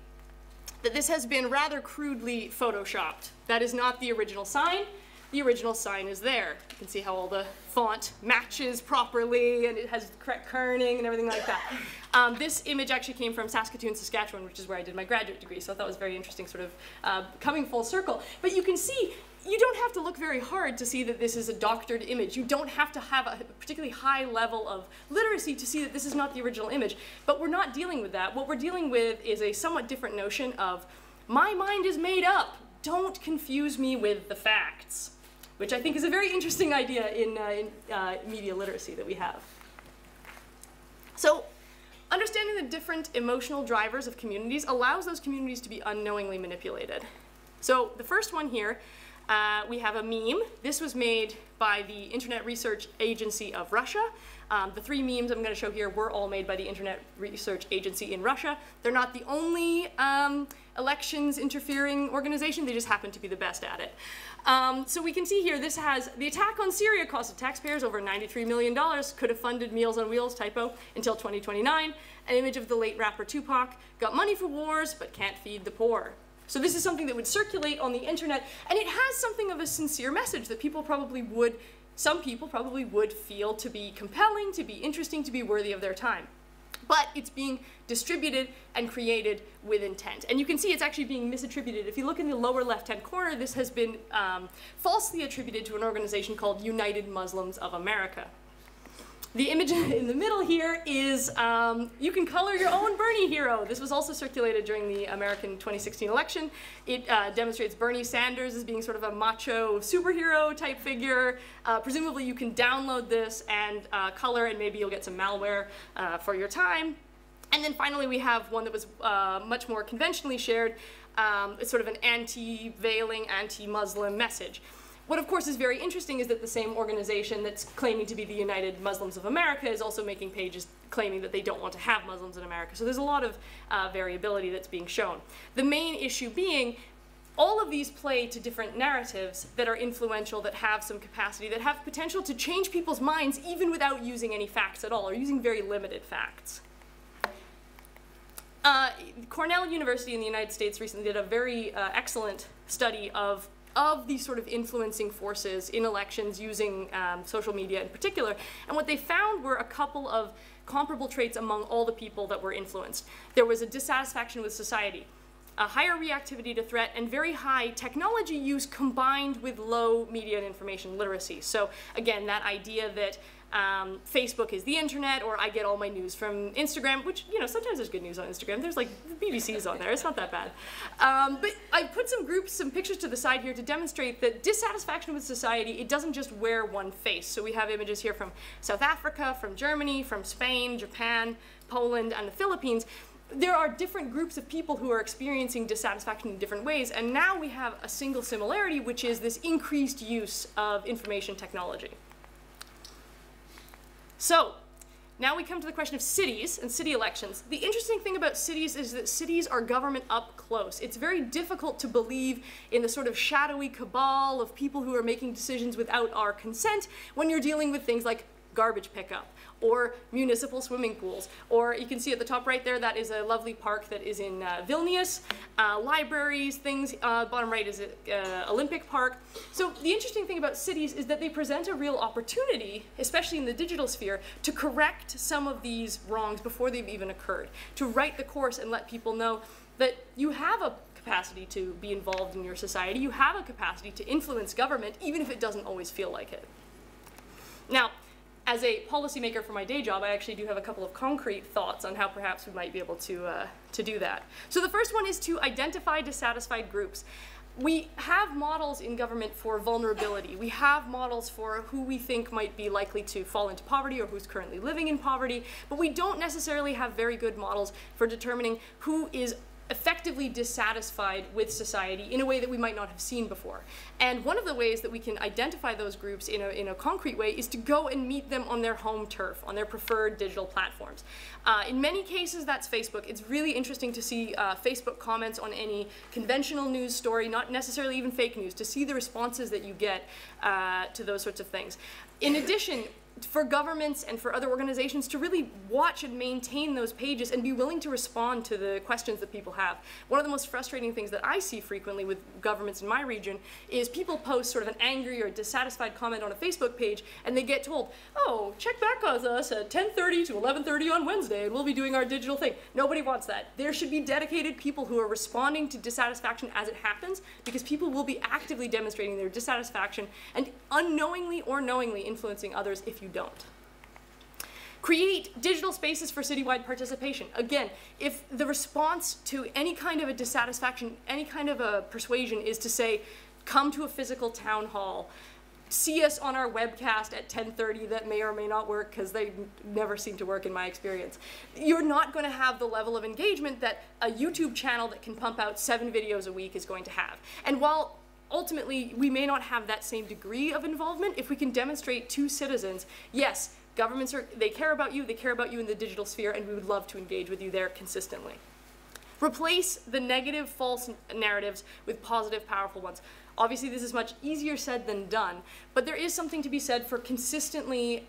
that this has been rather crudely photoshopped. That is not the original sign. The original sign is there. You can see how all the font matches properly and it has correct kerning and everything like that. This image actually came from Saskatoon, Saskatchewan, which is where I did my graduate degree, so I thought it was very interesting, sort of coming full circle. But you can see, you don't have to look very hard to see that this is a doctored image. You don't have to have a particularly high level of literacy to see that this is not the original image. But we're not dealing with that. What we're dealing with is a somewhat different notion of, my mind is made up. Don't confuse me with the facts, which I think is a very interesting idea in media literacy that we have. So, understanding the different emotional drivers of communities allows those communities to be unknowingly manipulated. So the first one here, we have a meme. This was made by the Internet Research Agency of Russia. The three memes I'm going to show here were all made by the Internet Research Agency in Russia. They're not the only elections interfering organization, they just happen to be the best at it. So we can see here, this has, the attack on Syria costed taxpayers over $93 million, could have funded Meals on Wheels, typo, until 2029. An image of the late rapper Tupac, got money for wars, but can't feed the poor. So this is something that would circulate on the internet, and it has something of a sincere message that people probably would, some people probably would feel to be compelling, to be interesting, to be worthy of their time. But it's being distributed and created with intent. And you can see it's actually being misattributed. If you look in the lower left-hand corner, this has been falsely attributed to an organization called United Muslims of America. The image in the middle here is, you can color your own Bernie hero. This was also circulated during the American 2016 election. It demonstrates Bernie Sanders as being sort of a macho superhero type figure. Presumably you can download this and color, and maybe you'll get some malware for your time. And then finally we have one that was much more conventionally shared. It's sort of an anti-veiling, anti-Muslim message. What, of course, is very interesting is that the same organization that's claiming to be the United Muslims of America is also making pages claiming that they don't want to have Muslims in America. So there's a lot of variability that's being shown. The main issue being all of these play to different narratives that are influential, that have some capacity, that have potential to change people's minds even without using any facts at all, or using very limited facts. Cornell University in the United States recently did a very excellent study of these sort of influencing forces in elections using social media in particular. And what they found were a couple of comparable traits among all the people that were influenced. There was a dissatisfaction with society, a higher reactivity to threat, and very high technology use combined with low media and information literacy. So again, that idea that Facebook is the internet, or I get all my news from Instagram, which, you know, sometimes there's good news on Instagram. There's like BBC's on there. It's not that bad. But I put some pictures to the side here to demonstrate that dissatisfaction with society, it doesn't just wear one face. So we have images here from South Africa, from Germany, from Spain, Japan, Poland, and the Philippines. There are different groups of people who are experiencing dissatisfaction in different ways, and now we have a single similarity, which is this increased use of information technology. So, now we come to the question of cities and city elections. The interesting thing about cities is that cities are government up close. It's very difficult to believe in the sort of shadowy cabal of people who are making decisions without our consent when you're dealing with things like garbage pickup, or municipal swimming pools, or you can see at the top right there, that is a lovely park that is in Vilnius, libraries, things, bottom right is Olympic Park. So the interesting thing about cities is that they present a real opportunity, especially in the digital sphere, to correct some of these wrongs before they've even occurred, to right the course and let people know that you have a capacity to be involved in your society, you have a capacity to influence government, even if it doesn't always feel like it. Now, as a policymaker for my day job, I actually do have a couple of concrete thoughts on how perhaps we might be able to do that. So the first one is to identify dissatisfied groups. We have models in government for vulnerability. We have models for who we think might be likely to fall into poverty or who's currently living in poverty, but we don't necessarily have very good models for determining who is effectively dissatisfied with society in a way that we might not have seen before. And one of the ways that we can identify those groups in a concrete way is to go and meet them on their home turf, on their preferred digital platforms. In many cases, that's Facebook. It's really interesting to see Facebook comments on any conventional news story, not necessarily even fake news, to see the responses that you get to those sorts of things. In addition, for governments and for other organizations to really watch and maintain those pages and be willing to respond to the questions that people have. One of the most frustrating things that I see frequently with governments in my region is people post sort of an angry or dissatisfied comment on a Facebook page and they get told, oh, check back on us at 10:30 to 11:30 on Wednesday and we'll be doing our digital thing. Nobody wants that. There should be dedicated people who are responding to dissatisfaction as it happens, because people will be actively demonstrating their dissatisfaction and unknowingly or knowingly influencing others if you don't. Create digital spaces for citywide participation. Again, if the response to any kind of a dissatisfaction, any kind of a persuasion is to say, come to a physical town hall, see us on our webcast at 10:30, that may or may not work because they never seem to work in my experience. You're not going to have the level of engagement that a YouTube channel that can pump out 7 videos a week is going to have. And while ultimately, we may not have that same degree of involvement, if we can demonstrate to citizens, yes, governments they care about you in the digital sphere, and we would love to engage with you there consistently. Replace the negative, false narratives with positive, powerful ones. Obviously, this is much easier said than done, but there is something to be said for consistently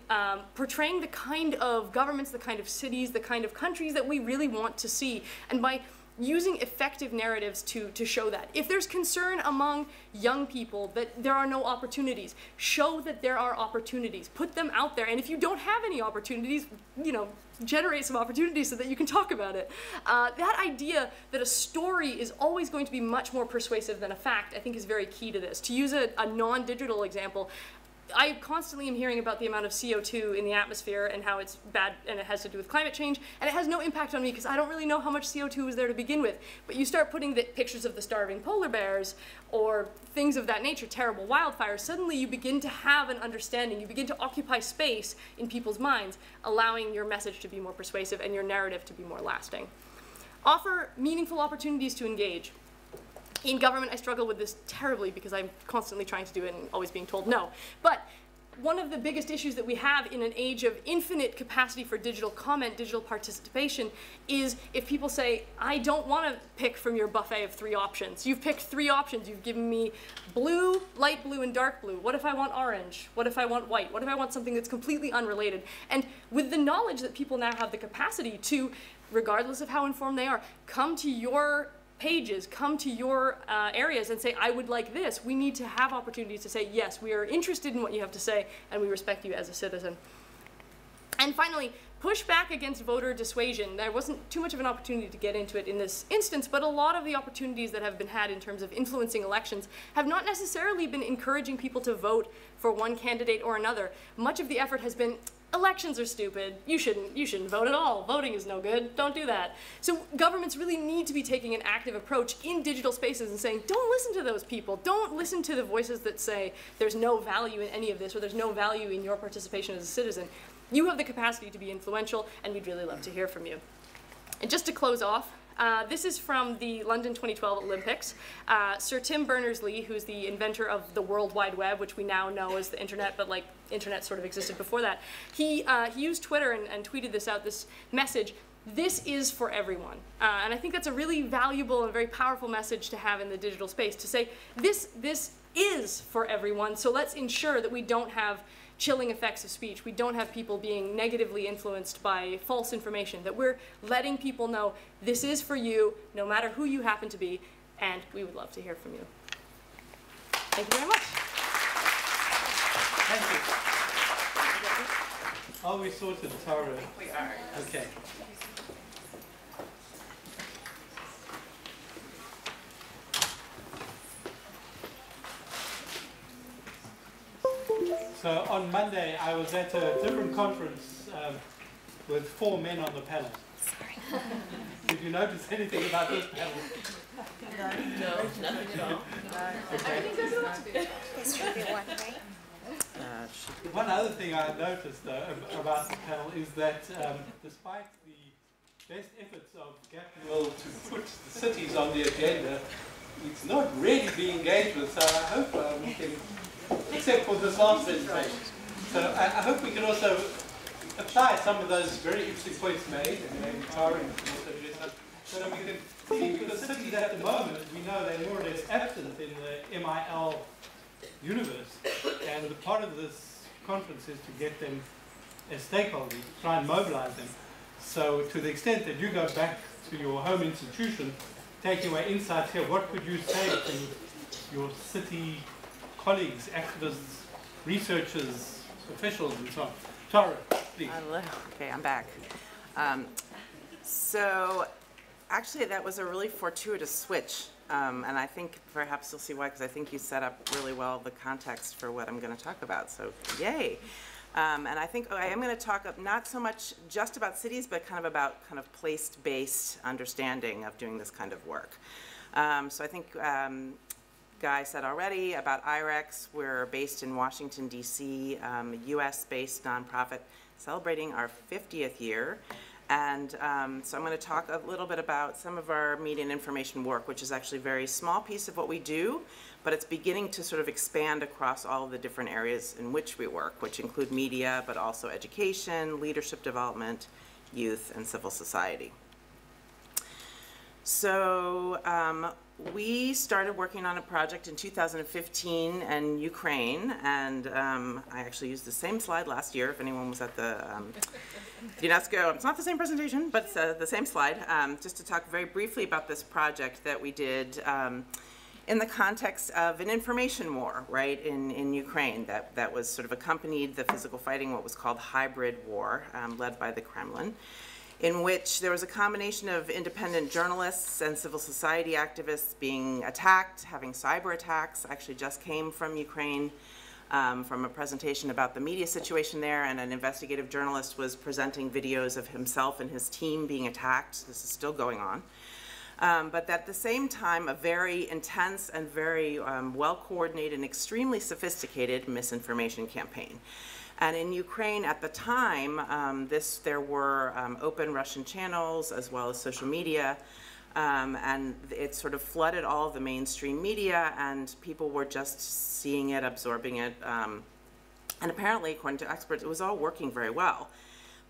portraying the kind of governments, the kind of cities, the kind of countries that we really want to see, and by using effective narratives to show that. If there's concern among young people that there are no opportunities, show that there are opportunities. Put them out there. And if you don't have any opportunities, you know, generate some opportunities so that you can talk about it. That idea that a story is always going to be much more persuasive than a fact, I think is very key to this. To use a non-digital example, I constantly am hearing about the amount of CO2 in the atmosphere and how it's bad and it has to do with climate change, and it has no impact on me because I don't really know how much CO2 is there to begin with. But you start putting the pictures of the starving polar bears or things of that nature, terrible wildfires, suddenly you begin to have an understanding, you begin to occupy space in people's minds, allowing your message to be more persuasive and your narrative to be more lasting. Offer meaningful opportunities to engage. In government, I struggle with this terribly because I'm constantly trying to do it and always being told no. But one of the biggest issues that we have in an age of infinite capacity for digital comment, digital participation, is if people say, I don't want to pick from your buffet of 3 options. You've picked 3 options. You've given me blue, light blue, and dark blue. What if I want orange? What if I want white? What if I want something that's completely unrelated? And with the knowledge that people now have the capacity to, regardless of how informed they are, come to your pages, come to your areas and say, I would like this. We need to have opportunities to say, yes, we are interested in what you have to say, and we respect you as a citizen. And finally, push back against voter dissuasion. There wasn't too much of an opportunity to get into it in this instance, but a lot of the opportunities that have been had in terms of influencing elections have not necessarily been encouraging people to vote for one candidate or another. Much of the effort has been, elections are stupid. You shouldn't vote at all. Voting is no good. Don't do that. So governments really need to be taking an active approach in digital spaces and saying, don't listen to those people. Don't listen to the voices that say there's no value in any of this or there's no value in your participation as a citizen. You have the capacity to be influential, and we'd really love to hear from you. And just to close off, this is from the London 2012 Olympics. Sir Tim Berners-Lee, who's the inventor of the World Wide Web, which we now know as the internet, but like internet sort of existed before that, he used Twitter and tweeted this out, this message, this is for everyone. And I think that's a really valuable and very powerful message to have in the digital space, to say this is for everyone, so let's ensure that we don't have chilling effects of speech. We don't have people being negatively influenced by false information, that we're letting people know this is for you, no matter who you happen to be, and we would love to hear from you. Thank you very much. Thank you. Are we sorted, Tara? We are. Okay. So on Monday, I was at a different conference with 4 men on the panel. Sorry. Did you notice anything about this panel? No, nothing at all. Okay. Everything goes along. There should be one, right? One other thing I noticed about the panel is that despite the best efforts of Gabriel to put the cities on the agenda, it's not really being engaged with, so I hope we can, except for this last presentation. So I hope we can also apply some of those very interesting points made, and maybe Tara can also do some, so that we can see, because cities at the moment, we know they're more or less absent in the MIL universe, and the part of this conference is to get them as stakeholders, try and mobilize them. So to the extent that you go back to your home institution, taking away insights here, what could you say to your city colleagues, activists, researchers, officials, and so on? Tara, please. Okay, I'm back. So actually that was a really fortuitous switch. And I think perhaps you'll see why, because I think you set up really well the context for what I'm going to talk about. So yay. And I think I am going to talk not so much just about cities, but kind of about kind of place-based understanding of doing this kind of work. So I think Guy said already about IREX. We're based in Washington, D.C., a US-based nonprofit celebrating our 50th year. And so I'm going to talk a little bit about some of our media and information work, which is actually a very small piece of what we do, but it's beginning to sort of expand across all of the different areas in which we work, which include media, but also education, leadership development, youth, and civil society. So we started working on a project in 2015 in Ukraine, and I actually used the same slide last year if anyone was at the UNESCO. It's not the same presentation, but it's the same slide, just to talk very briefly about this project that we did in the context of an information war, right, in Ukraine that was sort of accompanied the physical fighting, what was called hybrid war, led by the Kremlin, in which there was a combination of independent journalists and civil society activists being attacked, having cyber attacks, actually just came from Ukraine, from a presentation about the media situation there, and an investigative journalist was presenting videos of himself and his team being attacked. This is still going on. But at the same time, a very intense and very well-coordinated and extremely sophisticated misinformation campaign. And in Ukraine at the time, there were open Russian channels as well as social media, and it sort of flooded all of the mainstream media, and people were just seeing it, absorbing it, and apparently, according to experts, it was all working very well.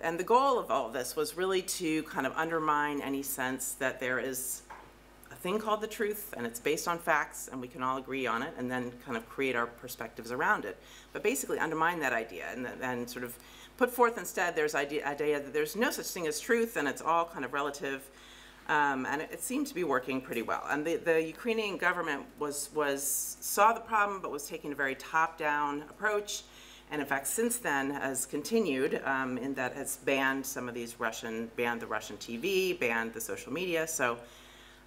And the goal of all of this was really to kind of undermine any sense that there is a thing called the truth, and it's based on facts, and we can all agree on it, and then kind of create our perspectives around it. But basically undermine that idea, and sort of put forth instead there's idea that there's no such thing as truth, and it's all kind of relative. And it seemed to be working pretty well. And the Ukrainian government saw the problem, but was taking a very top-down approach. And in fact, since then has continued in that has banned some of these banned the Russian TV, banned the social media. So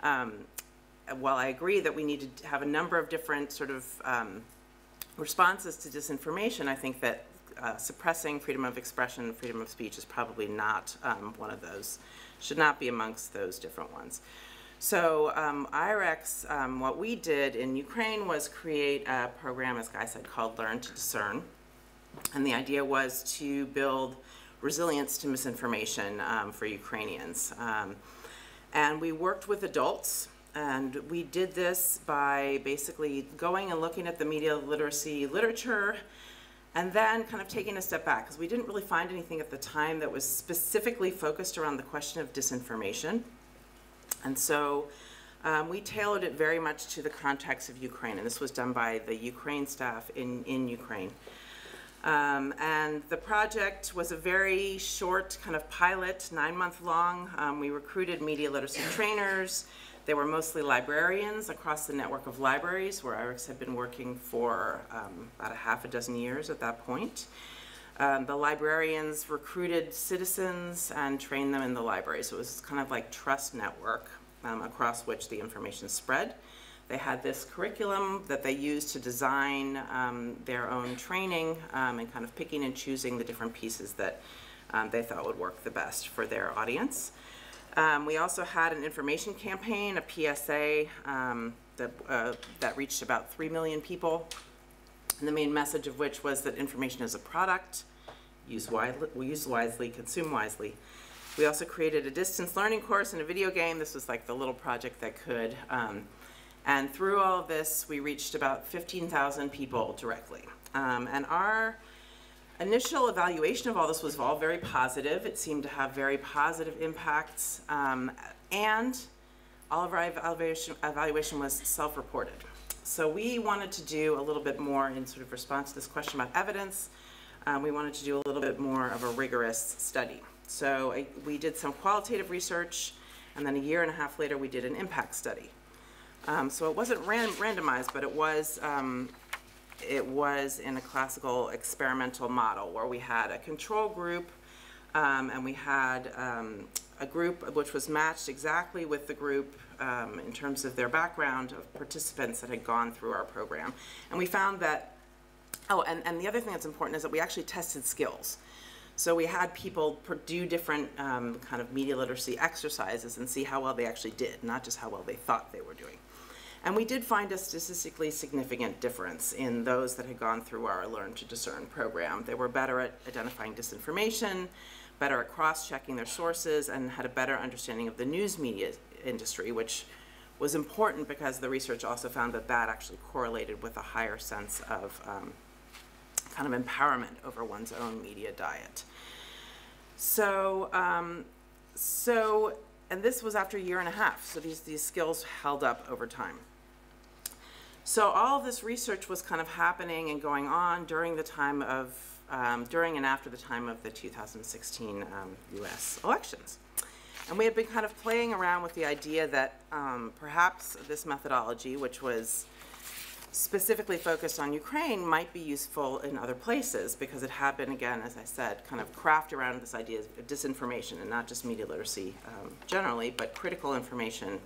while I agree that we need to have a number of different sort of responses to disinformation, I think that suppressing freedom of expression, freedom of speech is probably not one of those. Should not be amongst those different ones. So IREX, what we did in Ukraine was create a program, as Guy said, called Learn to Discern. And the idea was to build resilience to misinformation for Ukrainians. And we worked with adults, and we did this by basically going and looking at the media literacy literature, and then kind of taking a step back, because we didn't really find anything at the time that was specifically focused around the question of disinformation. And so we tailored it very much to the context of Ukraine, and this was done by the Ukraine staff in Ukraine. And the project was a very short kind of pilot, 9-month long. We recruited media literacy trainers. They were mostly librarians across the network of libraries, where IREX had been working for about a half-a-dozen years at that point. The librarians recruited citizens and trained them in the library. So it was kind of like trust network across which the information spread. They had this curriculum that they used to design their own training and kind of picking and choosing the different pieces that they thought would work the best for their audience. We also had an information campaign, a PSA, that reached about 3 million people, and the main message of which was that information is a product, use wisely, consume wisely. We also created a distance learning course and a video game. This was like the little project that could. And through all of this, we reached about 15,000 people directly. And our initial evaluation of all this was all very positive. It seemed to have very positive impacts, and all of our evaluation was self-reported. So we wanted to do a little bit more in sort of response to this question about evidence. We wanted to do a little bit more of a rigorous study. So we did some qualitative research, and then a year and a half later, we did an impact study. So it wasn't randomized, but it was in a classical experimental model where we had a control group, and we had a group which was matched exactly with the group in terms of their background of participants that had gone through our program. And we found that, and the other thing that's important is that we actually tested skills. So we had people do different kind of media literacy exercises and see how well they actually did, not just how well they thought they were doing. And we did find a statistically significant difference in those that had gone through our Learn to Discern program. They were better at identifying disinformation, better at cross-checking their sources, and had a better understanding of the news media industry, which was important because the research also found that that actually correlated with a higher sense of kind of empowerment over one's own media diet. So, and this was after a year and a half, so these skills held up over time. So all of this research was kind of happening and going on during the time of, during and after the time of the 2016 US elections. And we had been kind of playing around with the idea that perhaps this methodology, which was specifically focused on Ukraine, might be useful in other places because it had been, again, as I said, kind of crafted around this idea of disinformation and not just media literacy generally, but critical information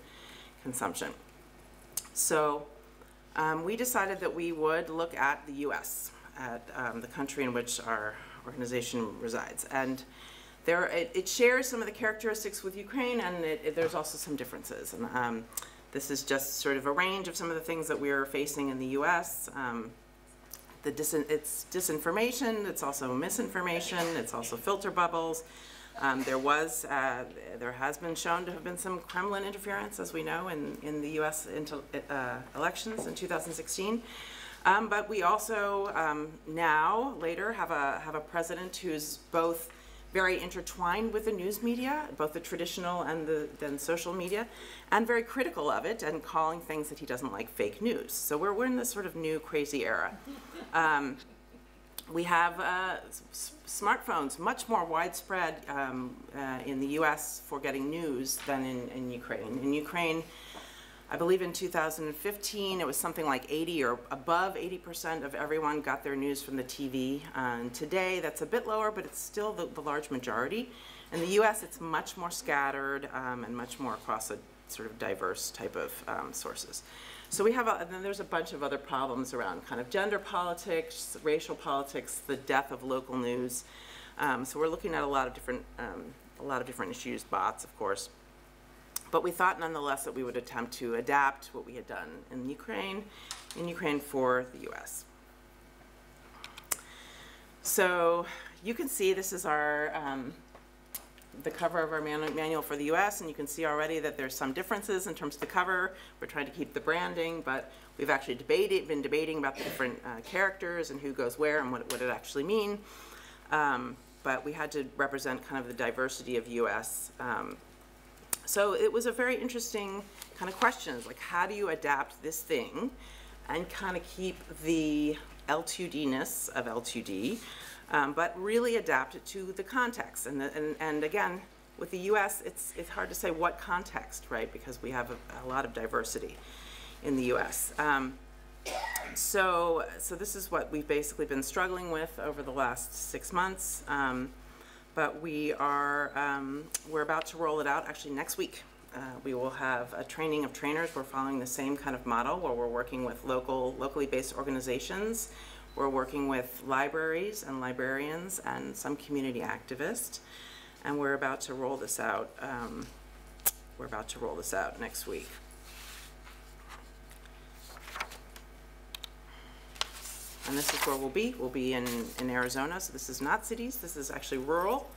consumption. So we decided that we would look at the US the country in which our organization resides. And it shares some of the characteristics with Ukraine, and there's also some differences. And this is just sort of a range of some of the things that we're facing in the U.S. It's disinformation, it's also misinformation, it's also filter bubbles. There has been shown to have been some Kremlin interference, as we know, in the U.S. Elections in 2016. But we also later have a president who's both very intertwined with the news media, both the traditional and the social media, and very critical of it and calling things that he doesn't like fake news. So we're in this sort of new crazy era. We have smartphones, much more widespread in the U.S. for getting news than in Ukraine. In Ukraine, I believe in 2015, it was something like 80 or above 80% of everyone got their news from the TV. And today, that's a bit lower, but it's still the large majority. In the U.S., it's much more scattered and much more across a sort of diverse type of sources. So we have, and then there's a bunch of other problems around kind of gender politics, racial politics, the death of local news. So we're looking at a lot of different issues, bots, of course. But we thought nonetheless that we would attempt to adapt what we had done in Ukraine for the U.S. So you can see this is our the cover of our manual for the U.S., and you can see already that there's some differences in terms of the cover. We're trying to keep the branding, but we've actually been debating about the different characters and who goes where and what it actually mean. But we had to represent kind of the diversity of U.S. So it was a very interesting kind of questions, like how do you adapt this thing and kind of keep the L2D-ness of L2D, but really adapt it to the context. And again, with the U.S., it's hard to say what context, right? Because we have a lot of diversity in the U.S. So this is what we've basically been struggling with over the last 6 months. But we're about to roll it out actually next week. We will have a training of trainers. We're following the same kind of model where we're working with locally based organizations. We're working with libraries and librarians and some community activists. And we're about to roll this out. Next week. And this is where we'll be. We'll be in Arizona. So this is not cities. This is actually rural.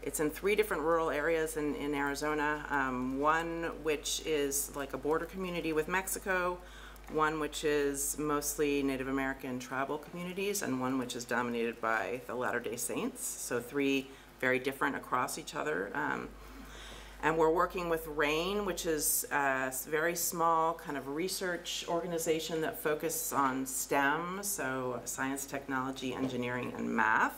It's in 3 different rural areas in Arizona. One which is like a border community with Mexico, one which is mostly Native American tribal communities, and one which is dominated by the Latter-day Saints. So 3 very different across each other. And we're working with RAIN, which is a very small kind of research organization that focuses on STEM, so science, technology, engineering, and math.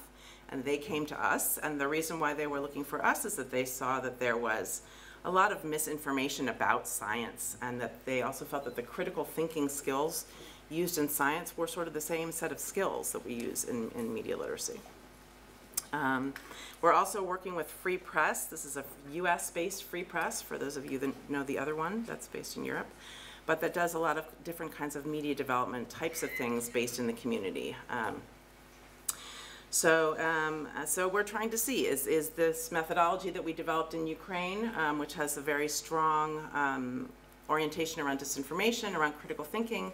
And they came to us, and the reason why they were looking for us is that they saw that there was a lot of misinformation about science, and that they also felt that the critical thinking skills used in science were sort of the same set of skills that we use in media literacy. We're also working with Free Press. This is a US-based Free Press, for those of you that know the other one that's based in Europe, but that does a lot of different kinds of media development types of things based in the community. So we're trying to see, is this methodology that we developed in Ukraine, which has a very strong orientation around disinformation, around critical thinking,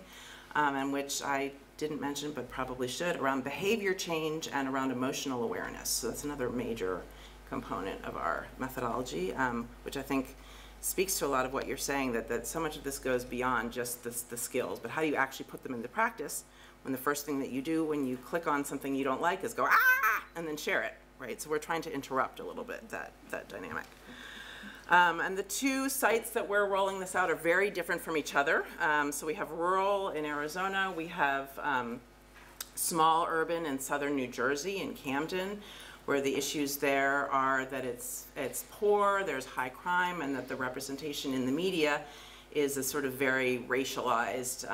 and which I didn't mention but probably should, around behavior change and around emotional awareness. So that's another major component of our methodology, which I think speaks to a lot of what you're saying, that so much of this goes beyond just the skills, but how do you actually put them into practice when the first thing that you do when you click on something you don't like is go, ah, and then share it, right? So we're trying to interrupt a little bit that dynamic. And the 2 sites that we're rolling this out are very different from each other. So we have rural in Arizona, we have small urban in southern New Jersey, in Camden, where the issues there are that it's poor, there's high crime, and that the representation in the media is a sort of very racialized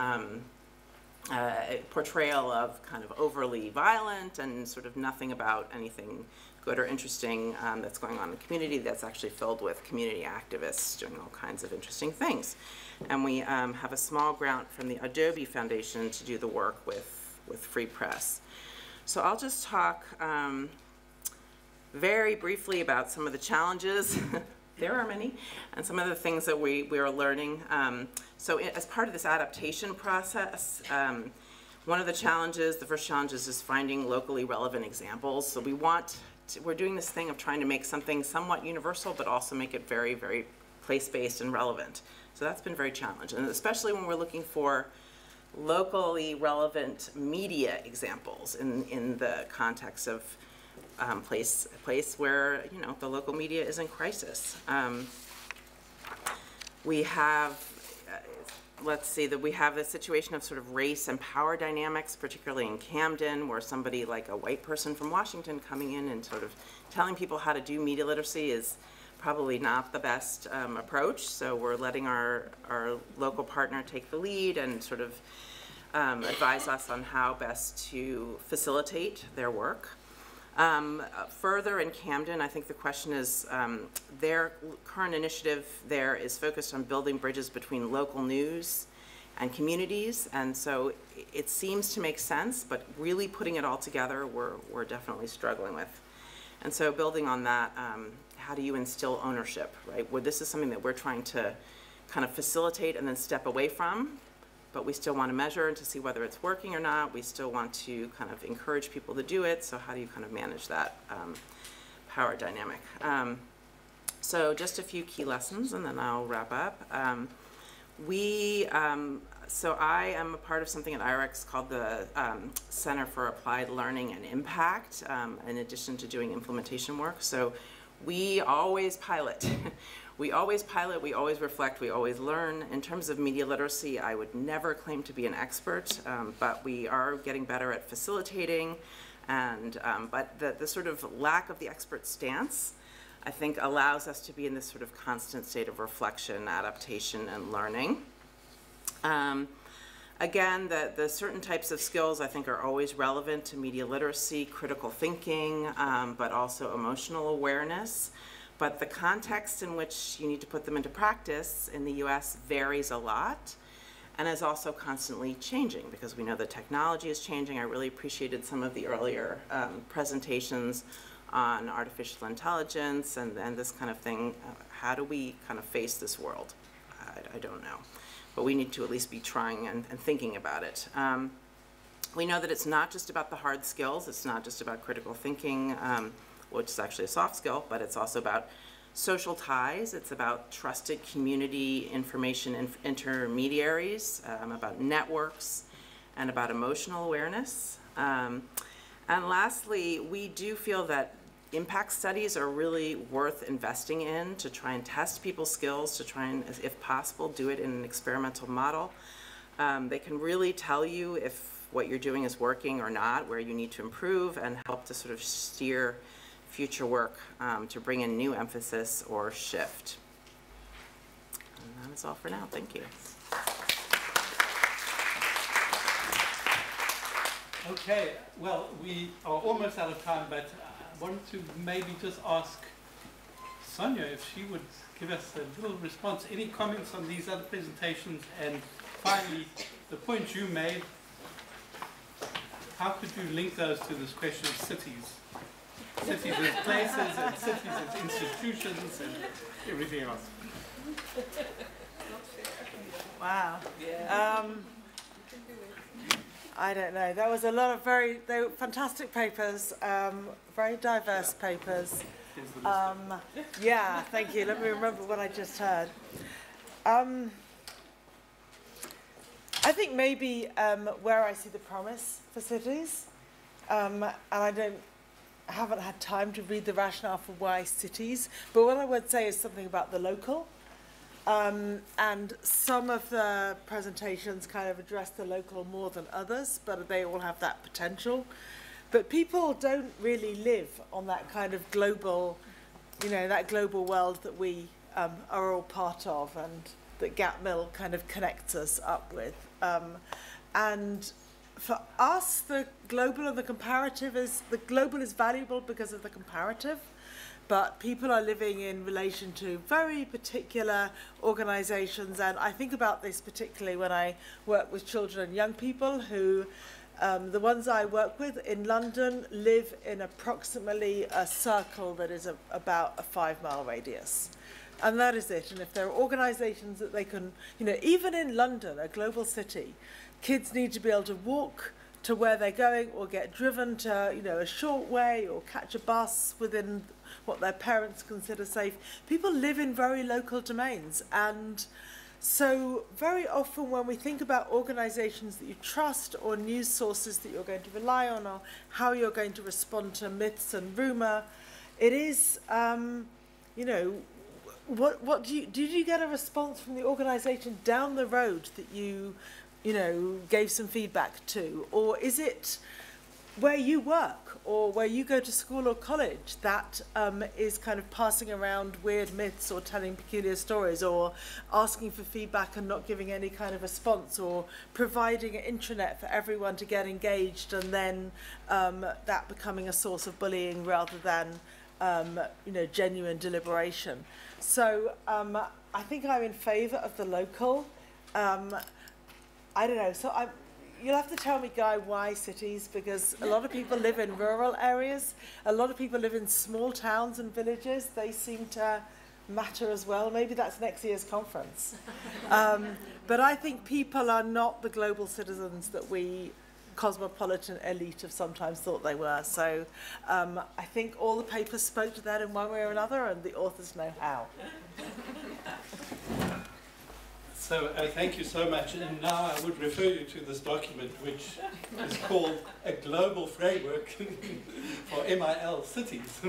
portrayal of kind of overly violent and sort of nothing about anything good or interesting that's going on in the community, that's actually filled with community activists doing all kinds of interesting things. And we have a small grant from the Adobe Foundation to do the work with Free Press. So I'll just talk very briefly about some of the challenges. There are many, and some of the things that we are learning. So as part of this adaptation process, one of the challenges, the first challenge is just finding locally relevant examples. So we're doing this thing of trying to make something somewhat universal, but also make it very, very place-based and relevant. So that's been very challenging, and especially when we're looking for locally relevant media examples in the context of place where, you know, the local media is in crisis. We have, let's see, that we have a situation of sort of race and power dynamics, particularly in Camden, where somebody like a white person from Washington coming in and sort of telling people how to do media literacy is probably not the best approach. So we're letting our local partner take the lead and sort of advise us on how best to facilitate their work. Further in Camden, I think the question is, their current initiative there is focused on building bridges between local news and communities, and so it seems to make sense, but really putting it all together, we're definitely struggling with. And so building on that, how do you instill ownership, right? Where this is something that we're trying to kind of facilitate and then step away from, but we still want to measure and to see whether it's working or not. We still want to kind of encourage people to do it, so how do you kind of manage that power dynamic? So just a few key lessons, and then I'll wrap up. So I am a part of something at IREX called the Center for Applied Learning and Impact, in addition to doing implementation work. So we always pilot. We always pilot, we always reflect, we always learn. In terms of media literacy, I would never claim to be an expert, but we are getting better at facilitating, and but the sort of lack of the expert stance, I think, allows us to be in this sort of constant state of reflection, adaptation, and learning. Again, the certain types of skills I think are always relevant to media literacy, critical thinking, but also emotional awareness. But the context in which you need to put them into practice in the US varies a lot and is also constantly changing, because we know the technology is changing. I really appreciated some of the earlier presentations on artificial intelligence and this kind of thing. How do we kind of face this world? I don't know. But we need to at least be trying and thinking about it. We know that it's not just about the hard skills. It's not just about critical thinking, which is actually a soft skill, but it's also about social ties. It's about trusted community information intermediaries, about networks, and about emotional awareness. And lastly, we do feel that impact studies are really worth investing in to try and test people's skills, to try and, if possible, do it in an experimental model. They can really tell you if what you're doing is working or not, where you need to improve, and help to sort of steer future work to bring in new emphasis or shift. And that is all for now. Thank you. Okay, well, we are almost out of time, but I wanted to maybe just ask Sonia if she would give us a little response. Any comments on these other presentations? And finally, the point you made, how could you link those to this question of cities? Cities as places, and cities as institutions, and everything else. Wow. I don't know. There was a lot of they were fantastic papers, very diverse papers. Yeah, thank you. Let me remember what I just heard. I think maybe where I see the promise for cities, and I haven't had time to read the rationale for why cities, but what I would say is something about the local. And some of the presentations kind of address the local more than others, but they all have that potential. But people don't really live on that kind of global, that global world that we are all part of, and that Gap Mill kind of connects us up with. And for us, the global and the comparative the global is valuable because of the comparative. But people are living in relation to very particular organizations, and I think about this particularly when I work with children and young people who The ones I work with in London live in approximately a circle that is about a 5-mile radius. And that is it. And if there are organisations that they can, you know, even in London, a global city, kids need to be able to walk to where they're going or get driven to, you know, a short way or catch a bus within what their parents consider safe. People live in very local domains. And so very often when we think about organisations that you trust or news sources that you're going to rely on or how you're going to respond to myths and rumour, it is, you know, what did you get a response from the organisation down the road that you know, gave some feedback to? Or is it where you work or where you go to school or college that is kind of passing around weird myths or telling peculiar stories or asking for feedback and not giving any kind of response or providing an intranet for everyone to get engaged and then that becoming a source of bullying rather than you know, genuine deliberation? So I think I'm in favour of the local. I don't know, so you'll have to tell me, Guy, why cities, because a lot of people live in rural areas, a lot of people live in small towns and villages. They seem to matter as well. Maybe that's next year's conference. But I think people are not the global citizens that we cosmopolitan elite have sometimes thought they were. So I think all the papers spoke to that in one way or another, and the authors know how. So thank you so much. And now I would refer you to this document, which is called A Global Framework for MIL Cities.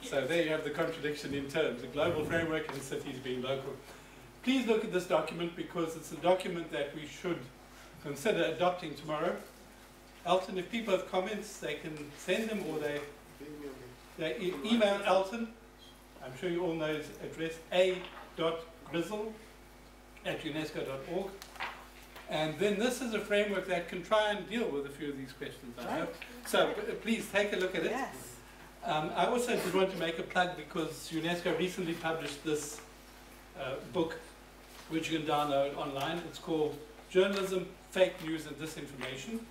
So there you have the contradiction in terms, a global framework and cities being local. Please look at this document because it's a document that we should consider adopting tomorrow. Elton, if people have comments, they can send them or they email Elton. I'm sure you all know his address, a.grizzle@unesco.org. And then this is a framework that can try and deal with a few of these questions, I hope. So please take a look at it. Yes. I also just want to make a plug because UNESCO recently published this book, which you can download online. It's called Journalism, Fake News and Disinformation,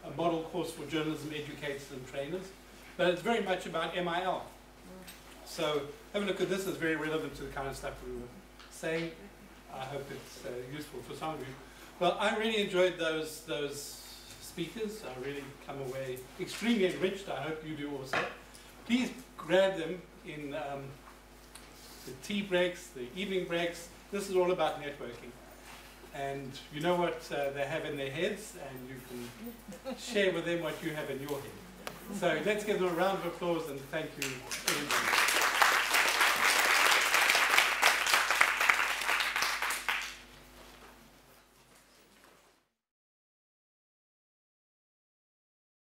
a model course for journalism educators and trainers. But it's very much about MIL. So have a look at this. It's very relevant to the kind of stuff we were saying. I hope it's useful for some of you. Well, I really enjoyed those speakers. I really come away extremely enriched. I hope you do also. Please grab them in the tea breaks, the evening breaks. This is all about networking. And you know what they have in their heads, and you can share with them what you have in your head. So let's give them a round of applause and thank you, everybody.